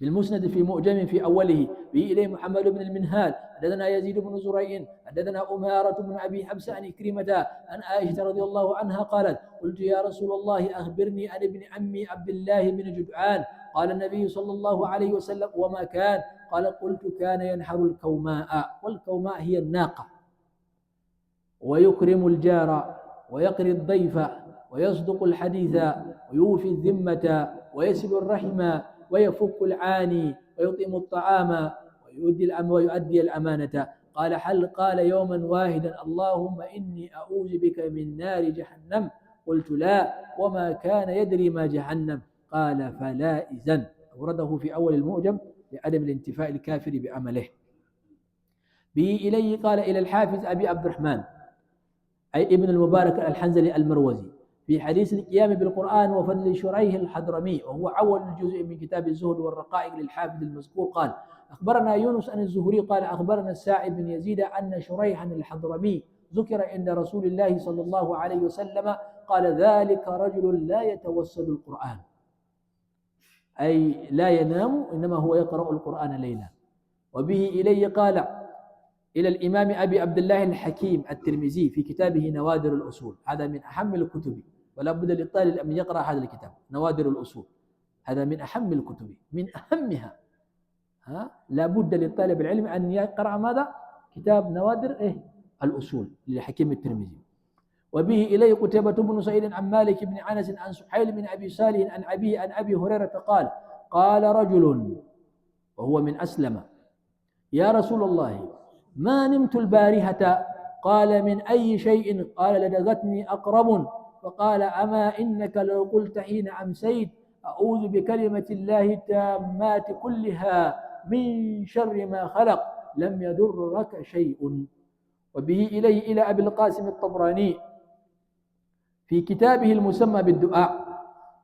بالمسند في مؤجم في أوله. به إليه محمد بن المنهال حدثنا يزيد بن زريع حدثنا أمارة بن أبي حبس عن كريمة عن عائشة رضي الله عنها قالت قلت يا رسول الله أخبرني عن ابن عمي عبد الله بن جدعان. قال النبي صلى الله عليه وسلم وما كان؟ قال قلت كان ينحر الكوماء، والكوماء هي الناقة، ويكرم الجار ويقري الضيف ويصدق الحديث ويوفي الذمة ويسل الرحم ويفك العاني ويطعم الطعام ويؤدي الأمانة. قال يوما واحدا اللهم إني أعوذ بك من نار جهنم. قلت لا، وما كان يدري ما جهنم؟ قال فلا إذن. أورده في أول المعجم لعدم الانتفاء الكافر بعمله. به إليه قال إلى الحافظ أبي عبد الرحمن أي ابن المبارك الحنزلي المروزي في حديث القيام بالقرآن وفضل شريح الحضرمي، وهو أول جزء من كتاب الزهد والرقائق للحافظ المذكور. قال أخبرنا يونس عن الزهري قال أخبرنا السائب بن يزيد أن شريحا الحضرمي ذكر عند رسول الله صلى الله عليه وسلم قال ذلك رجل لا يتوسد القرآن، أي لا ينام إنما هو يقرأ القرآن ليلا. وبه إليه قال إلى الإمام أبي عبد الله الحكيم الترمذي في كتابه نوادر الأصول، هذا من أهم الكتب، ولا بد للطالب أن يقرأ هذا الكتاب نوادر الأصول، هذا من أهم الكتب، من أهمها. لا بد للطالب العلم أن يقرأ ماذا؟ كتاب نوادر الأصول للحكيم الترمذي. وبه إليه قتيبة بن سعيد عن مالك بن أنس عن سحيل بن أبي صالح عن أبيه عن أبي هريرة قال قال رجل وهو من أسلم يا رسول الله ما نمت البارحة. قال من أي شيء؟ قال لدغتني أقرب. فقال أما إنك لو قلت حين أمسيت أعوذ بكلمة الله التامات كلها من شر ما خلق لم يضرك شيء. وبه إليه إلى أبي القاسم الطبراني في كتابه المسمى بالدعاء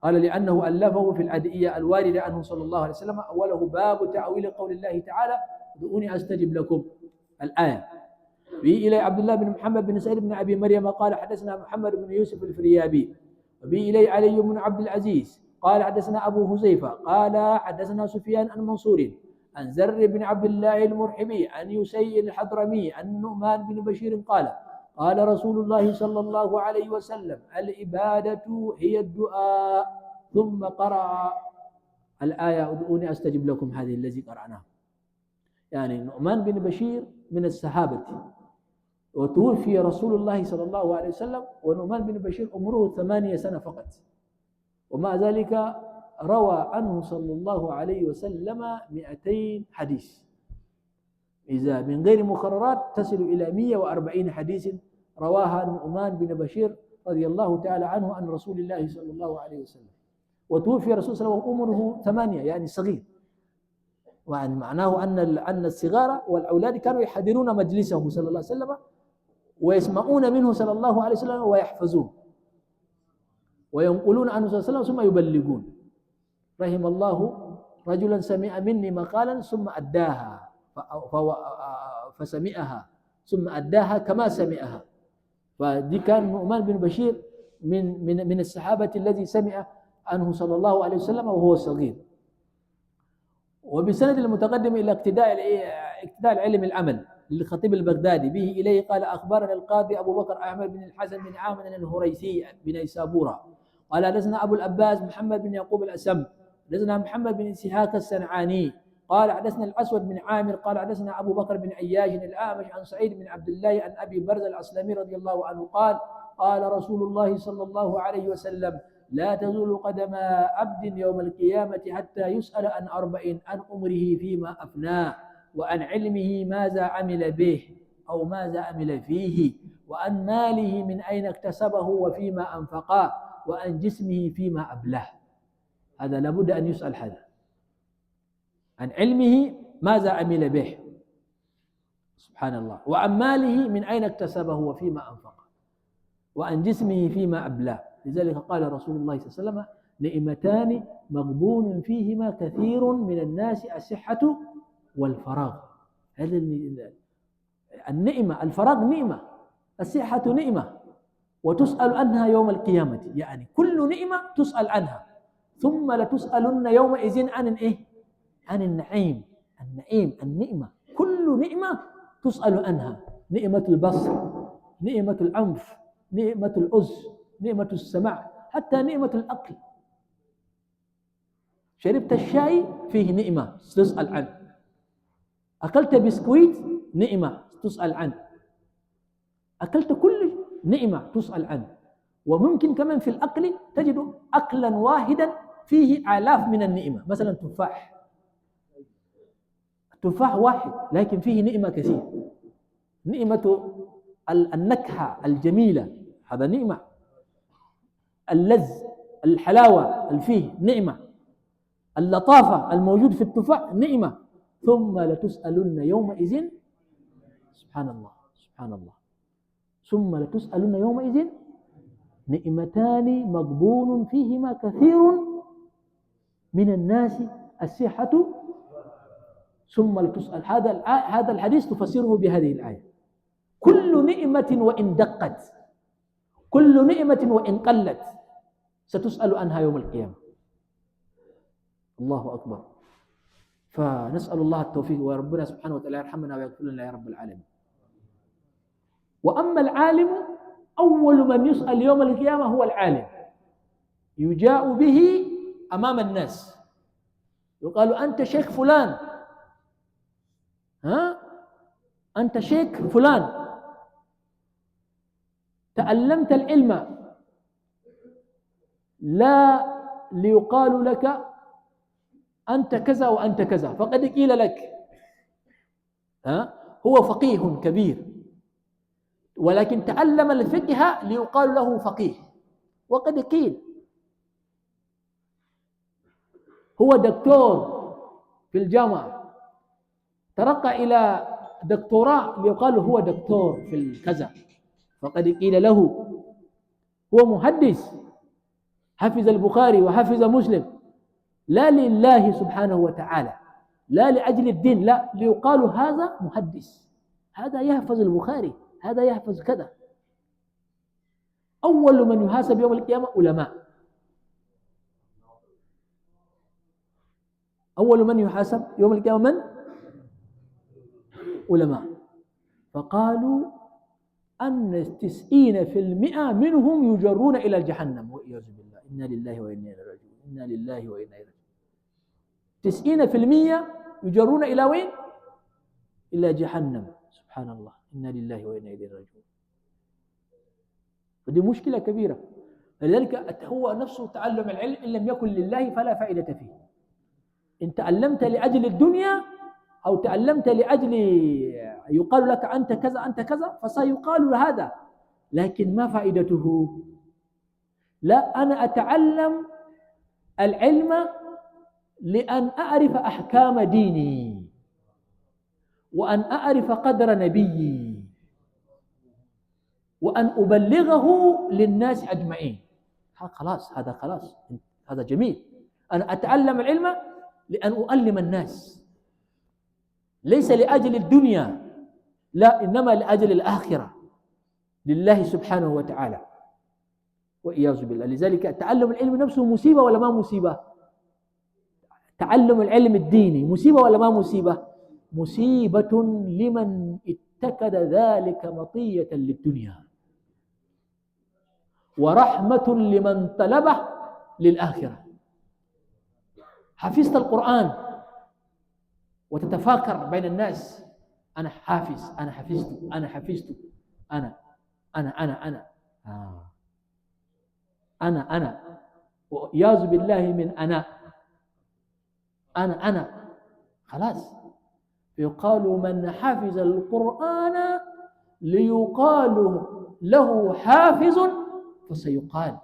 قال لأنه ألفه في الأدعية الواردة عنه صلى الله عليه وسلم، أوله باب تأويل قول الله تعالى ادعوني أستجب لكم الآية. به إلى عبد الله بن محمد بن سعيد بن أبي مريم قال حدثنا محمد بن يوسف الفريابي. وبه إلي علي بن عبد العزيز قال حدثنا أبو حذيفة قال حدثنا سفيان عن منصور عن زر بن عبد الله المرحبي عن يسي الحضرمي عن نعمان بن بشير قال قال رسول الله صلى الله عليه وسلم العبادة هي الدعاء، ثم قرأ الآية ادعوني أستجب لكم هذه الذي قرأناها. يعني نعمان بن بشير من الصحابة، وتوفي رسول الله صلى الله عليه وسلم ونعمان بن بشير عمره 8 سنة فقط، ومع ذلك روى عنه صلى الله عليه وسلم 200 حديث، إذا من غير مكررات تصل إلى 140 حديث رواها نعمان بن بشير رضي الله تعالى عنه عن رسول الله صلى الله عليه وسلم. وتوفي رسول الله عمره 8 يعني صغير، وعن معناه أن الصغار والأولاد كانوا يحضرون مجلسه صلى الله عليه وسلم ويسمعون منه صلى الله عليه وسلم ويحفظون وينقلون عنه صلى الله عليه وسلم ثم يبلغون. رحم الله رجلا سمع مني مقالا ثم أداها فسمعها ثم أداها كما سمعها. فدي كان نعمان بن بشير من الصحابة الذي سمع عنه صلى الله عليه وسلم وهو صغير. وبسند المتقدم إلى اقتداء العلم العمل للخطيب البغدادي به إليه قال أخبرنا القاضي أبو بكر أحمد بن الحسن بن عامر الهريسي بنيسابورة قال حدثنا أبو العباس محمد بن يعقوب الأسم حدثنا محمد بن إسحاق الصنعاني قال حدثنا الأسود بن عامر قال حدثنا أبو بكر بن عياش الأعمش عن سعيد بن عبد الله عن أبي برزة الأسلمي رضي الله عنه قال قال رسول الله صلى الله عليه وسلم لا تزول قدم عبد يوم القيامة حتى يسأل عن 4 عن عمره فيما أفناه وعن علمه ماذا عمل به أو ماذا عمل فيه وعن ماله من أين اكتسبه وفيما أنفقه وعن جسمه فيما أبلاه. هذا لابد أن يسأل هذا عن علمه ماذا عمل به سبحان الله وعن ماله من أين اكتسبه وفيما أنفقه وعن جسمه فيما أبلاه. لذلك قال رسول الله صلى الله عليه وسلم نعمتان مغبون فيهما كثير من الناس الصحة والفراغ. هذا النعمة الفراغ نعمة الصحة نعمة وتسأل عنها يوم القيامة يعني كل نعمة تسأل عنها ثم لتسألن يومئذ عن إيه؟ عن النعيم النعمة كل نعمة تسأل عنها نعمة البصر نعمة الأنف نعمة الأذن نعمة السمع حتى نعمة الأكل. شربت الشاي فيه نعمة تسأل عنه أكلت بسكويت نعمة تسأل عنه أكلت كل نعمة تسأل عنه. وممكن كمان في الأكل تجد أكلا واحدا فيه آلاف من النعمة مثلا تفاح واحد لكن فيه نعمة كثير نعمة النكهة الجميلة هذا نعمة اللذ الحلاوة فيه نعمة اللطافة الموجود في التفاح نعمة ثم لتسألن يومئذ سبحان الله ثم لتسألن يومئذ نعمتان مغبون فيهما كثير من الناس الصحة ثم لتسأل. هذا الحديث تفسره بهذه الآية كل نعمة وإن دقت كل نعمة وإن قلت ستسأل عنها يوم القيامة. الله أكبر. فنسأل الله التوفيق وربنا سبحانه وتعالى يرحمنا ويغفر لنا يا رب العالمين. وأما العالم أول من يسأل يوم القيامة هو العالم يجاء به أمام الناس يقال أنت شيخ فلان أنت شيخ فلان تعلمت العلم لا ليقال لك أنت كذا وأنت كذا فقد قيل لك هو فقيه كبير ولكن تعلم الفقه ليقال له فقيه وقد قيل هو دكتور في الجامعة ترقى إلى دكتوراه ليقال هو دكتور في الكذا فقد قيل له هو محدث حفظ البخاري وحفظ مسلم لا لله سبحانه وتعالى لا لأجل الدين لا ليقال هذا محدث هذا يحفظ البخاري هذا يحفظ كذا. أول من يحاسب يوم القيامة علماء أول من يحاسب يوم القيامة من؟ علماء. فقالوا أن 90% منهم يجرون إلى جهنم والعياذ بالله إنا لله وإنا إليه راجعون إنا لله وإنا إليه راجعون 90% يجرون إلى وين؟ إلى جهنم سبحان الله إنا لله وإنا إليه راجعون. فدي مشكلة كبيرة. لذلك هو نفسه تعلم العلم إن لم يكن لله فلا فائدة فيه. إن تعلمت لأجل الدنيا أو تعلمت لأجل يقال لك أنت كذا أنت كذا فسيقال هذا لكن ما فائدته؟ لا أنا أتعلم العلم لأن أعرف أحكام ديني وأن أعرف قدر نبيي وأن أبلغه للناس أجمعين. خلاص هذا جميل. أنا أتعلم العلم لأن أعلم الناس ليس لأجل الدنيا لا إنما لأجل الآخرة لله سبحانه وتعالى والعياذ بالله. لذلك تعلم العلم نفسه مصيبة ولا ما مصيبة؟ تعلم العلم الديني مصيبة ولا ما مصيبة؟ مصيبة لمن اتخذ ذلك مطية للدنيا، ورحمة لمن طلبه للآخرة. حفظت القرآن وتتفاكر بين الناس، أنا حافظ، أنا حفظت، أنا حفظت، أنا أنا أنا أنا أنا وإياذ بالله من أنا خلاص. يقال من حفظ القرآن ليقال له حافظ فسيقال،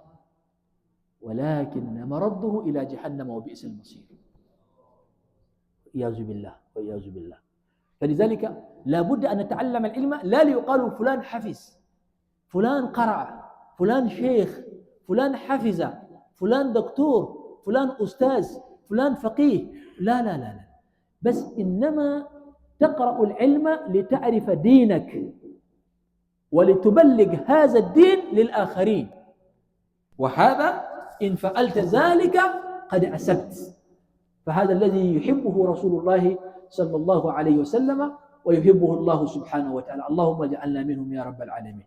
ولكن مرده إلى جهنم وبئس المصير، إياذ بالله وإياذ بالله. فلذلك لا بد أن نتعلم العلم، لا ليقال فلان حفظ، فلان قرأ، فلان شيخ، فلان حفظ، فلان دكتور، فلان أستاذ، فلان فقيه. لا لا لا لا، بس إنما تقرأ العلم لتعرف دينك ولتبلغ هذا الدين للآخرين، وهذا إن فعلت ذلك قد أسبت. فهذا الذي يحبه رسول الله صلى الله عليه وسلم ويحبه الله سبحانه وتعالى. اللهم اجعلنا منهم يا رب العالمين،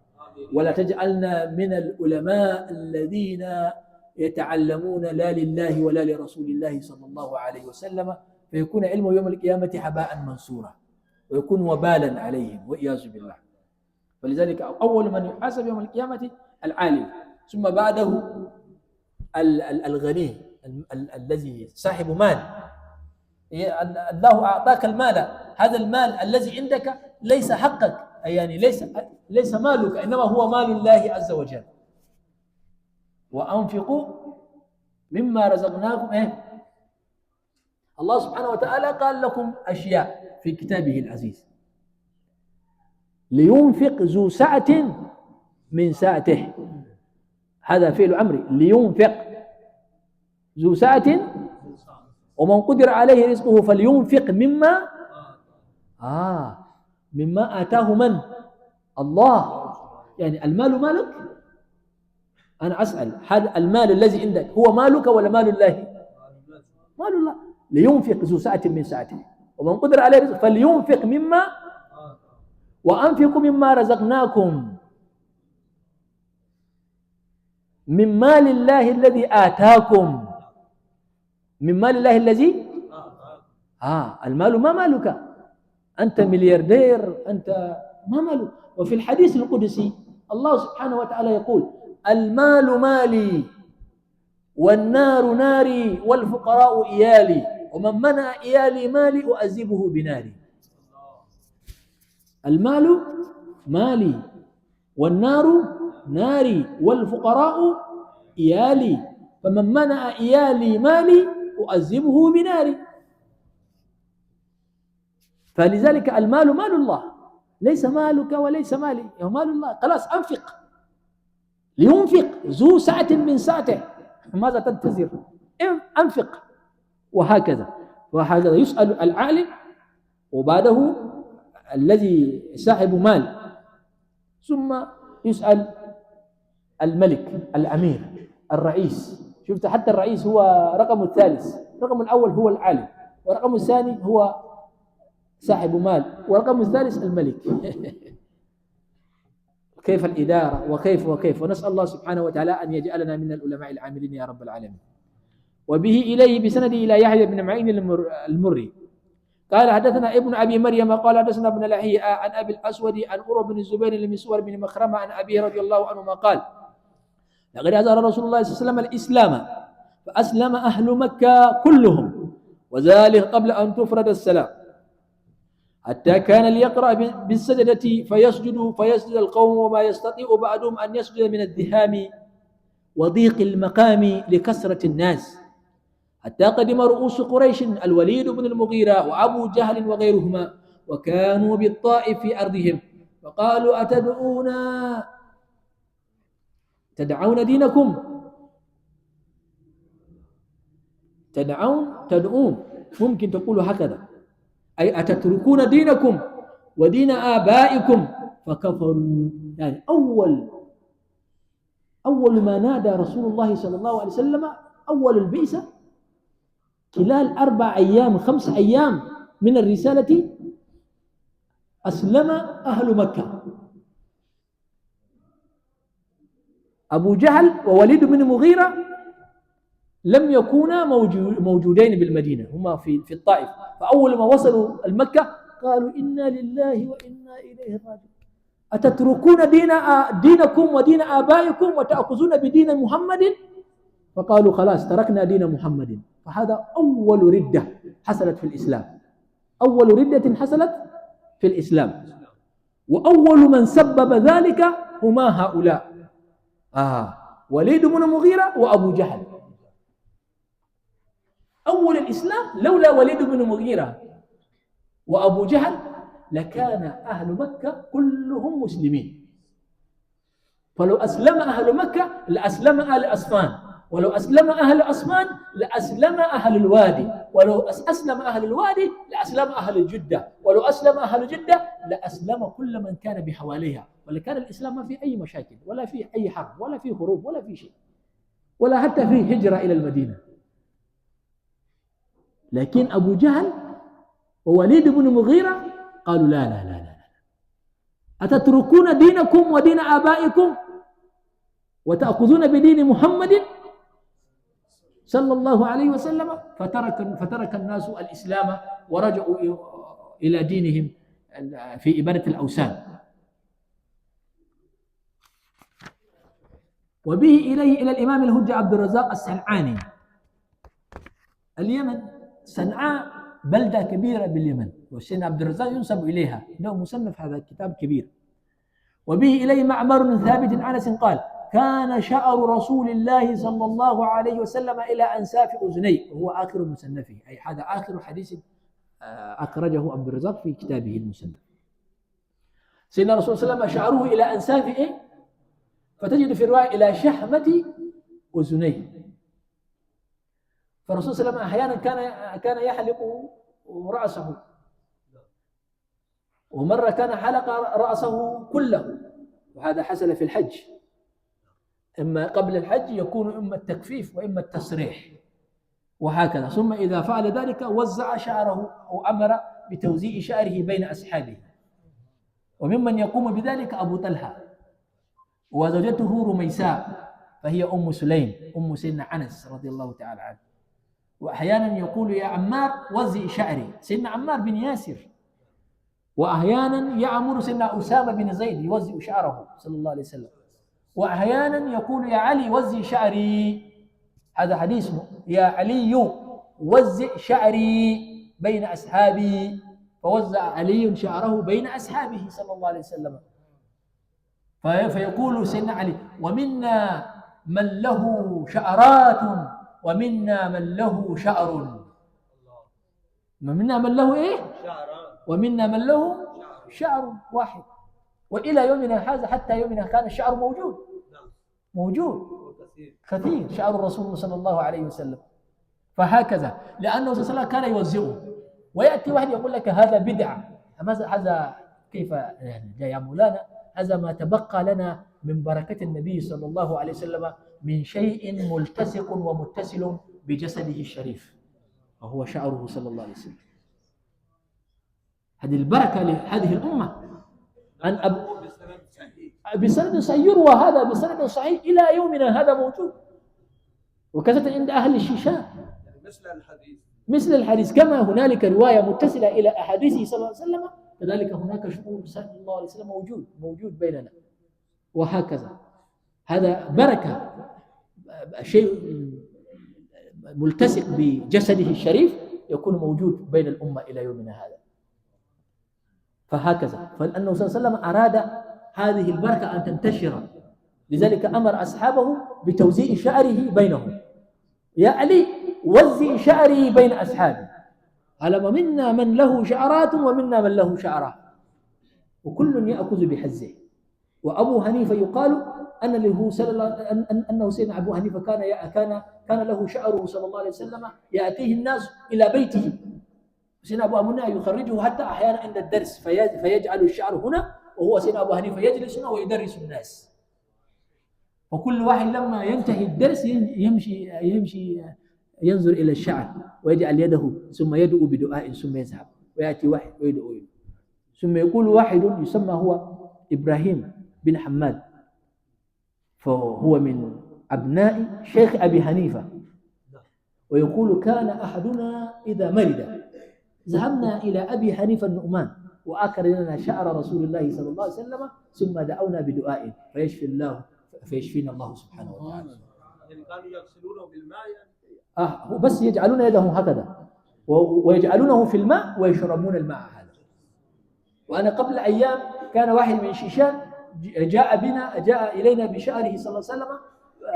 ولا تجعلنا من العلماء الذين يتعلمون لا لله ولا لرسول الله صلى الله عليه وسلم، فيكون علمه يوم القيامة هباء منصورا ويكون وبالا عليهم والعياذ بالله. فلذلك أول من يحاسب يوم القيامة العالم، ثم بعده الغني الذي صاحب مال. الله أعطاك المال، هذا المال الذي عندك ليس حقك، يعني ليس مالك، إنما هو مال الله عز وجل. وأنفقوا مما رزقناكم. الله سبحانه وتعالى قال لكم أشياء في كتابه العزيز: لينفق ذو سعة من سعته، هذا فعل أمر، لينفق ذو سعة، ومن قدر عليه رزقه فلينفق مما آتاه من؟ الله. يعني المال مالك؟ أنا أسأل، هذا المال الذي عندك هو مالك ولا مال الله؟ مال الله. لينفق ذو سعة من سعته ومن قدر عليه رزقه فلينفق مما، وأنفقوا مما رزقناكم من مال الله الذي آتاكم، من مال الله الذي المال ما مالك، أنت ملياردير، أنت ما مالك. وفي الحديث القدسي الله سبحانه وتعالى يقول: المال مالي والنار ناري والفقراء إيالي، ومن منع إيالي مالي أؤذبه بناري. المال مالي والنار ناري والفقراء إيالي، فمن منع إيالي مالي أؤذبه بناري. فلذلك المال مال الله، ليس مالك وليس مالي، هو مال الله. خلاص أنفق، لينفق ذو سعة من سعته، ماذا تنتظر؟ أنفق. وهكذا يسأل العالم، وبعده الذي صاحب مال، ثم يسأل الملك، الأمير، الرئيس. شفت حتى الرئيس هو رقم الثالث، رقم الأول هو العالم، ورقم الثاني هو صاحب مال، ورقم الثالث الملك. كيف الإدارة وكيف. ونسأل الله سبحانه وتعالى أن يجعلنا من العلماء العاملين يا رب العالمين. وبه إليه بسند إلى يحيى بن معين المري قال: حدثنا ابن أبي مريم قال: حدثنا ابن لهيعة عن أبي الأسود عن عروة بن الزبير المسور بن مخرمة عن أبيه رضي الله عنهما قال: لقد أظهر رسول الله صلى الله عليه وسلم الإسلام فأسلم أهل مكة كلهم، وذلك قبل أن تفرض الصلاة، حتى كان ليقرأ بالسجدة فيسجد القوم، وما يستطيع بعضهم أن يسجد من الذهام وضيق المقام لكثرة الناس، حتى قدم رؤوس قريش الوليد بن المغيرة وأبو جهل وغيرهما، وكانوا بالطائف في أرضهم، فقالوا: تدعون دينكم، تدعون، ممكن تقولوا هكذا، أي أتتركون دينكم ودين آبائكم فكفروا. يعني أول ما نادى رسول الله صلى الله عليه وسلم، أول البعثة، خلال 4 أيام 5 أيام من الرسالة أسلم أهل مكة. أبو جهل ووليد بن المغيرة لم يكونا موجودين بالمدينة، هما في الطائف. فأول ما وصلوا المكة قالوا إنا لله وإنا إليه راجعون، أتتركون دينكم ودين آبائكم وتأخذون بدين محمد؟ فقالوا خلاص تركنا دين محمد. فهذا أول ردة حصلت في الإسلام، أول ردة حصلت في الإسلام، وأول من سبب ذلك هما هؤلاء وليد بن المغيرة وأبو جهل. أول الإسلام لولا وليد بن المغيرة وأبو جهل لكان أهل مكة كلهم مسلمين. فلو أسلم أهل مكة لأسلم أهل أصفان، ولو أسلم أهل أصفان لأسلم أهل الوادي، ولو أسلم أهل الوادي لأسلم أهل جدة، ولو أسلم أهل جدة لأسلم كل من كان بحواليها. ولكان الإسلام ما في أي مشاكل ولا في أي حرب ولا في حروب ولا في شيء، ولا حتى في هجرة إلى المدينة. لكن أبو جهل ووليد بن المغيرة قالوا لا لا لا لا، أتتركون دينكم ودين آبائكم وتأخذون بدين محمد صلى الله عليه وسلم؟ فترك الناس الإسلام ورجعوا إلى دينهم في إبادة الأوثان. وبه إلى الإمام الهجة عبد الرزاق الصنعاني. اليمن صنعاء بلدة كبيرة باليمن، والسيدنا عبد الرزاق ينسب إليها، له مصنف هذا الكتاب كبير. وبه إليه معمر بن ثابت عن أنس قال كان شعر رسول الله صلى الله عليه وسلم إلى أنساف أذنيه، وهو آخر مصنفه، أي هذا آخر حديث أخرجه عبد الرزاق في كتابه المصنف. سيدنا رسول الله صلى الله عليه وسلم شعره إلى أنسافه، فتجد في الرواية إلى شحمة أذنيه. فالرسول صلى الله عليه وسلم أحيانا كان يحلق رأسه، ومرة كان حلق رأسه كله، وهذا حصل في الحج. إما قبل الحج يكون إما التكفيف وإما التسريح وهكذا. ثم إذا فعل ذلك وزع شعره أو أمر بتوزيع شعره بين أصحابه. وممن يقوم بذلك أبو طلحة وزوجته رميساء، فهي أم سليم أم سيدنا أنس رضي الله تعالى عنه. وأحيانا يقول يا عمار وزع شعري، سيدنا عمار بن ياسر. وأحيانا يأمر سيدنا أسامة بن زيد يوزع شعره صلى الله عليه وسلم. وأحيانا يقول يا علي وزع شعري، هذا حديث يا علي وزع شعري بين أصحابي، فوزع علي شعره بين أصحابه صلى الله عليه وسلم. فيقول سيدنا علي ومنا من له شعرات ومنا من له شعر. ومنا من له إيه؟ ومنا من له شعر واحد. وإلى يومنا هذا حتى يومنا كان الشعر موجود كثير، شعر الرسول صلى الله عليه وسلم. فهكذا لأنه صلى الله عليه وسلم كان يوزعه. ويأتي واحد يقول لك هذا بدعة، هذا كيف يعني يا مولانا؟ هذا ما تبقى لنا من بركة النبي صلى الله عليه وسلم من شيء ملتصق ومتصل بجسده الشريف، وهو شعره صلى الله عليه وسلم. هذه البركة لهذه الأمة عن بسند صحيح، يروى هذا بسند صحيح إلى يومنا هذا موجود، وكذلك عند أهل الشيشان مثل الحديث. كما هنالك رواية متصلة إلى أحاديثه صلى الله عليه وسلم، كذلك هناك شعور صلى الله عليه وسلم موجود بيننا، وهكذا. هذا بركة، شيء ملتصق بجسده الشريف يكون موجود بين الأمة إلى يومنا هذا. فهكذا، فالأنه صلى الله عليه وسلم أراد هذه البركة أن تنتشر، لذلك أمر أصحابه بتوزيع شعره بينهم. يا علي وزع شعري بين أصحابي، على منا من له شعرات ومنا من له شعرات، وكل يأخذ بحزه. وأبو حنيفة يقال أنه سيدنا أبو حنيفة كان له شعره صلى الله عليه وسلم يأتيه الناس إلى بيته. سيدنا أبو حنيفة يخرجه حتى أحيانا عند الدرس فيجعل الشعر هنا، وهو سيدنا أبو حنيفة يجلس هنا ويدرس الناس. وكل واحد لما ينتهي الدرس يمشي ينظر إلى الشعر ويجعل يده ثم يدعو بدعاء ثم يذهب، ويأتي واحد ويدعو ثم يقول واحد يسمى هو إبراهيم بن حماد، فهو من أبناء شيخ أبي حنيفة، ويقول كان أحدنا إذا مرض ذهبنا إلى أبي حنيفة النعمان وآكل لنا شعر رسول الله صلى الله عليه وسلم ثم دعونا بدعاء فيشفينا الله سبحانه وتعالى. يعني كانوا يغسلونه بالماء هو بس يجعلون يده هكذا ويجعلونه في الماء ويشربون الماء هذا. وأنا قبل أيام كان واحد من شيشان جاء إلينا بشعره صلى الله عليه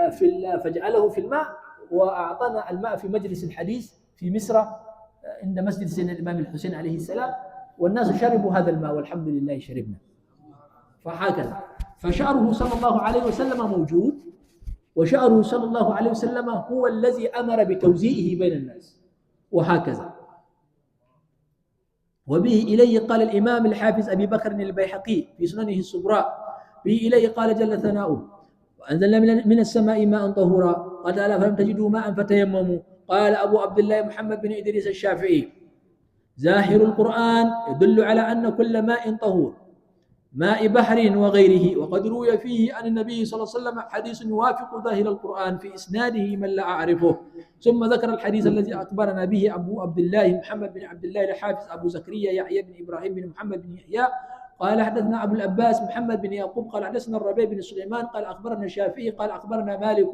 وسلم فجعله في الماء وأعطانا الماء في مجلس الحديث في مصر عند مسجد سيدنا الإمام الحسين عليه السلام، والناس شربوا هذا الماء والحمد لله شربنا. فهكذا فشعره صلى الله عليه وسلم موجود، وشعره صلى الله عليه وسلم هو الذي أمر بتوزيعه بين الناس، وهكذا. وبه إليه قال الإمام الحافظ أبي بكر البيهقي في سننه الصغرى، به إليه قال جل ثناؤه وأنزلنا من السماء ماء طهورا، قال تعالى فلم تجدوا ماء فتيمموا. قال أبو عبد الله محمد بن إدريس الشافعي ظاهر القرآن يدل على أن كل ماء طهور ماء بحر وغيره، وقد روي فيه عن النبي صلى الله عليه وسلم حديث يوافق ظاهر القرآن في إسناده من لا أعرفه. ثم ذكر الحديث الذي أخبرنا به أبو عبد الله محمد بن عبد الله الحافظ أبو زكريا يحيى بن إبراهيم بن محمد بن يحيى قال حدثنا أبو العباس محمد بن يعقوب قال حدثنا الربيع بن سليمان قال أخبرنا الشافعي قال أخبرنا مالك،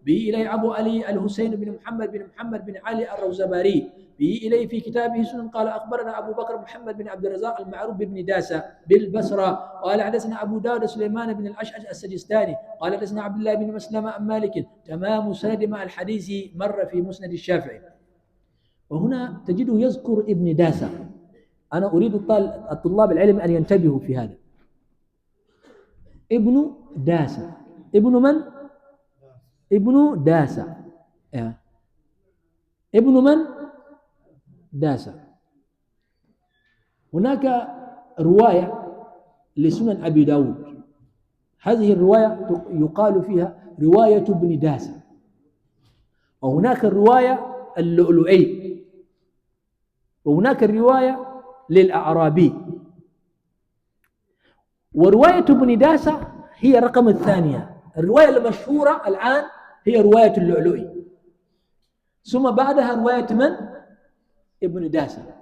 به إليه أبو علي الحسين بن محمد بن علي الروزباري، به إليه في كتابه سنن قال أخبرنا أبو بكر محمد بن عبد الرزاق المعروف بن داسة بالبصرة قال حدثنا أبو داود سليمان بن الأشعث السجستاني قال حدثنا عبد الله بن مسلمة عن مالك، تمام سند مع الحديث مر في مسند الشافعي. وهنا تجده يذكر ابن داسة. أنا أريد الطلاب العلم أن ينتبهوا في هذا. ابن داسة، ابن من؟ ابن داسة. ابن من؟ داسة. هناك رواية لسنن أبي داود، هذه الرواية يقال فيها رواية ابن داسة، وهناك الرواية اللؤلؤي، وهناك الرواية للأعرابي. ورواية ابن داسة هي رقم الثانية. الرواية المشهورة الآن هي رواية اللؤلؤي، ثم بعدها رواية من؟ ابن داسة.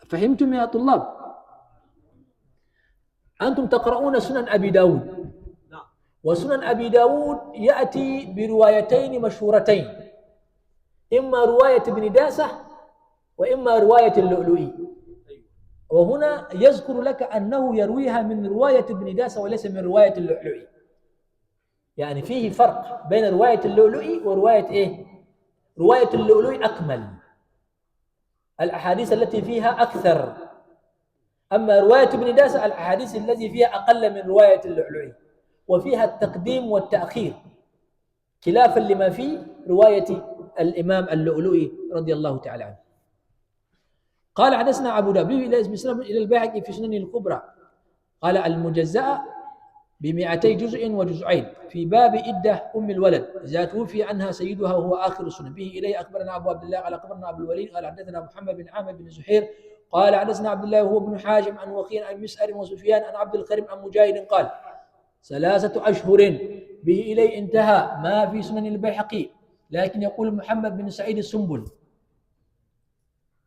فهمتم يا طلاب؟ أنتم تقرؤون سنن أبي داود، وسنن أبي داود يأتي بروايتين مشهورتين، إما رواية ابن داسة وإما رواية اللؤلؤي. وهنا يذكر لك أنه يرويها من رواية ابن داسة وليس من رواية اللؤلؤي، يعني فيه فرق بين رواية اللؤلؤي ورواية إيه؟ رواية اللؤلؤي أكمل، الأحاديث التي فيها أكثر، أما رواية ابن داسة الأحاديث التي فيها أقل من رواية اللؤلؤي، وفيها التقديم والتأخير خلافا لما في رواية الإمام اللؤلؤي رضي الله تعالى عنه. قال حدثنا أبو داود إلى البيهقي في سننه الكبرى قال المجزأة ب200 جزء وجزئين في باب إدة أم الولد إذا توفي عنها سيدها وهو آخر السنن، به إليه أخبرنا أبو عبد الله قال أخبرنا أبو الوليد قال حدثنا محمد بن عامر بن زهير قال حدثنا عبد الله وهو بن حاجم عن وقيع عن مسعر وسفيان عن عبد الكريم عن مجاهد قال 3 أشهر، به إليه انتهى ما في سنن البيهقي، لكن يقول محمد بن سعيد السنبل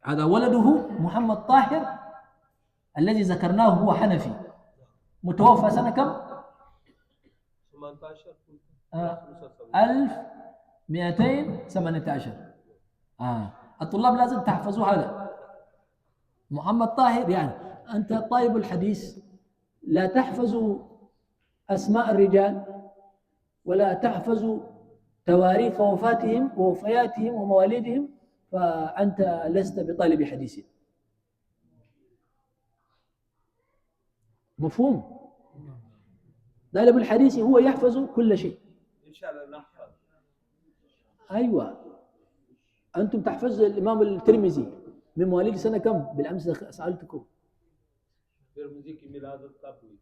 هذا ولده محمد طاهر الذي ذكرناه هو حنفي، متوفى سنة كم؟ 1218. الطلاب لازم تحفظوا هذا. محمد طاهر يعني أنت طالب الحديث لا تحفظوا أسماء الرجال ولا تحفظوا تواريخ وفاتهم ووفياتهم ومواليدهم، فأنت لست بطالب حديث. مفهوم؟ طالب الحديث هو يحفظ كل شيء. إن شاء الله نحفظ. أيوة، أنتم تحفظوا الإمام الترمذي من مواليد سنة كم؟ بالأمس سألتكم. الترمذي کی ميلاد کب ہوئی؟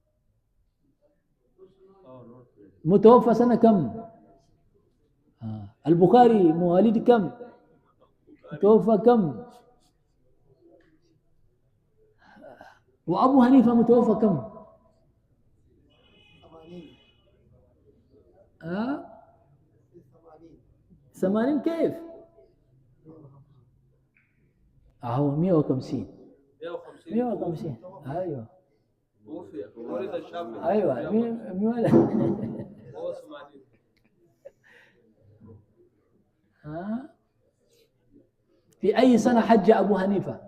متوفى سنة كم؟ البخاري مواليد كم؟ متوفى كم؟ وأبو حنيفة متوفى كم؟ 80 كيف؟ هو 150. 150 أيوه. توفي ولد الشافعي. أيوه هو 80. في أي سنة حج أبو حنيفة؟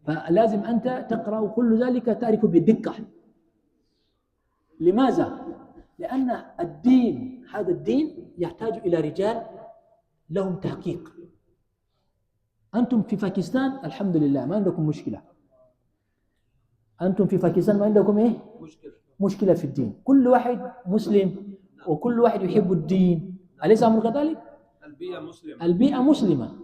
فلازم أنت تقرأ كل ذلك تعرف بدقة. لماذا؟ لأن الدين، هذا الدين يحتاج إلى رجال لهم تحقيق. أنتم في باكستان الحمد لله ما عندكم مشكلة. أنتم في باكستان ما عندكم إيه؟ مشكلة في الدين. كل واحد مسلم وكل واحد يحب الدين. أليس أمر كذلك؟ البيئة مسلمة.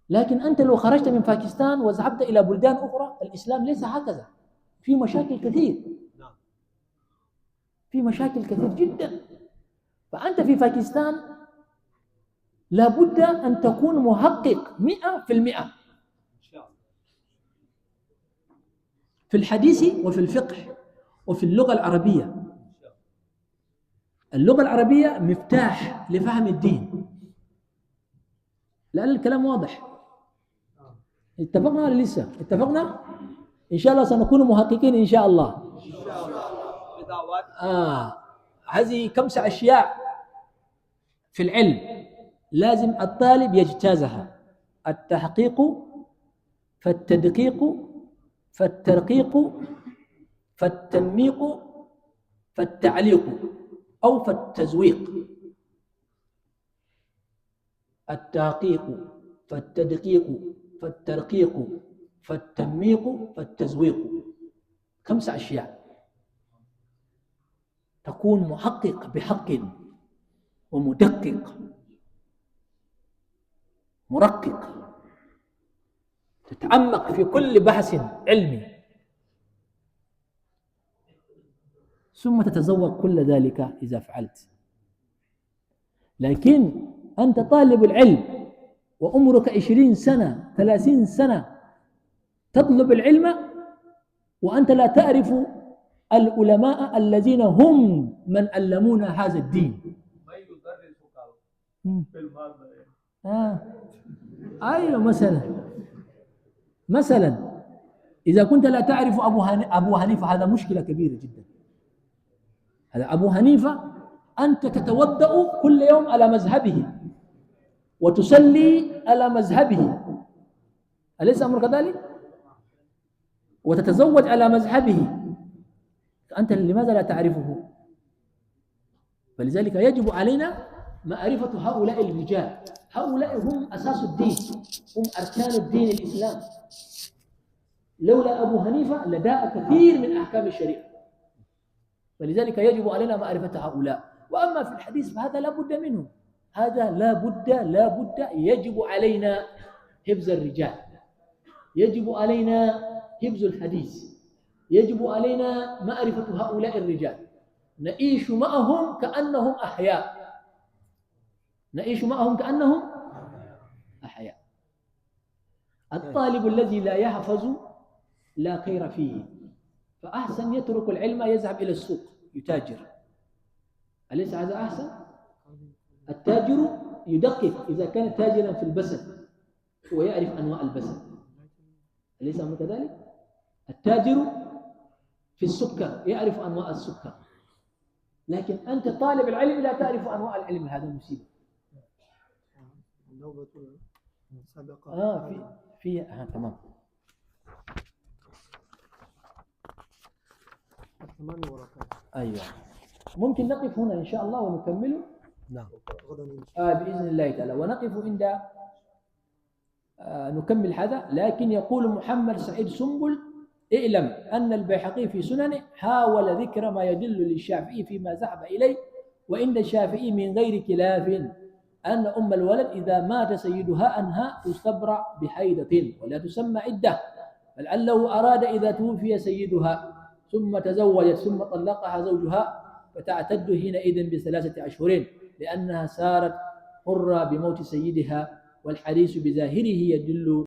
لكن أنت لو خرجت من باكستان وذهبت إلى بلدان أخرى الإسلام ليس هكذا. في مشاكل كثير. في مشاكل كثير جدا. فأنت في باكستان لابد أن تكون محقق 100% في الحديث وفي الفقه وفي اللغة العربية. اللغة العربية مفتاح لفهم الدين. لأن الكلام واضح. اتفقنا ولا لسه؟ اتفقنا؟ إن شاء الله سنكون محققين إن شاء الله. هذه 5 أشياء في العلم لازم الطالب يجتازها: التحقيق، فالتدقيق، فالترقيق، فالتنميق، فالتعليق أو فالتزويق. التحقيق، فالتدقيق، فالترقيق، فالتنميق، فالتزويق. 5 أشياء. تكون محقق بحق ومدقق مرقق، تتعمق في كل بحث علمي، ثم تتذوق كل ذلك إذا فعلت. لكن أنت طالب العلم وعمرك 20 سنة 30 سنة تطلب العلم وأنت لا تعرف العلماء الذين هم من علمونا هذا الدين. أيوة. مثلا إذا كنت لا تعرف أبو حنيفة هذا مشكلة كبيرة جدا. هذا أبو حنيفة أنت تتوضأ كل يوم على مذهبه وتصلي على مذهبه، أليس أمر كذلك؟ وتتزوج على مذهبه، أنت لماذا لا تعرفه؟ فلذلك يجب علينا معرفة هؤلاء الرجال. هؤلاء هم أساس الدين، هم أركان الدين الإسلام. لولا أبو حنيفة لداء كثير من أحكام الشريعة. فلذلك يجب علينا معرفة هؤلاء. وأما في الحديث فهذا لا بد منه. هذا لا بد يجب علينا حفظ الرجال، يجب علينا حفظ الحديث، يجب علينا معرفة هؤلاء الرجال. نعيش معهم كأنهم أحياء، نعيش معهم كأنهم أحياء. الطالب الذي لا يحفظ لا خير فيه، فأحسن يترك العلم يذهب إلى السوق يتاجر. أليس هذا أحسن؟ التاجر يدقق إذا كان تاجرا في البسل ويعرف أنواع البسل، أليس أمر كذلك؟ التاجر في السكر يعرف أنواع السكر. لكن أنت طالب العلم لا تعرف أنواع العلم، هذا مصيبة. تمام. أيوة. ممكن نقف هنا إن شاء الله ونكمله. نعم. بإذن الله تعالى. ونقف عند نكمل هذا. لكن يقول محمد سعيد سنبل: اعلم أن البيهقي في سننه حاول ذكر ما يدل للشافعي فيما ذهب إليه، وعند الشافعي من غير خلاف أن أم الولد إذا مات سيدها أنها تستبرع بحيضة ولا تسمى عدة، فلعله أراد إذا توفي سيدها ثم تزوجت ثم طلقها زوجها فتعتد حينئذ ب3 أشهر لأنها صارت حرة بموت سيدها، والحديث بظاهره يدل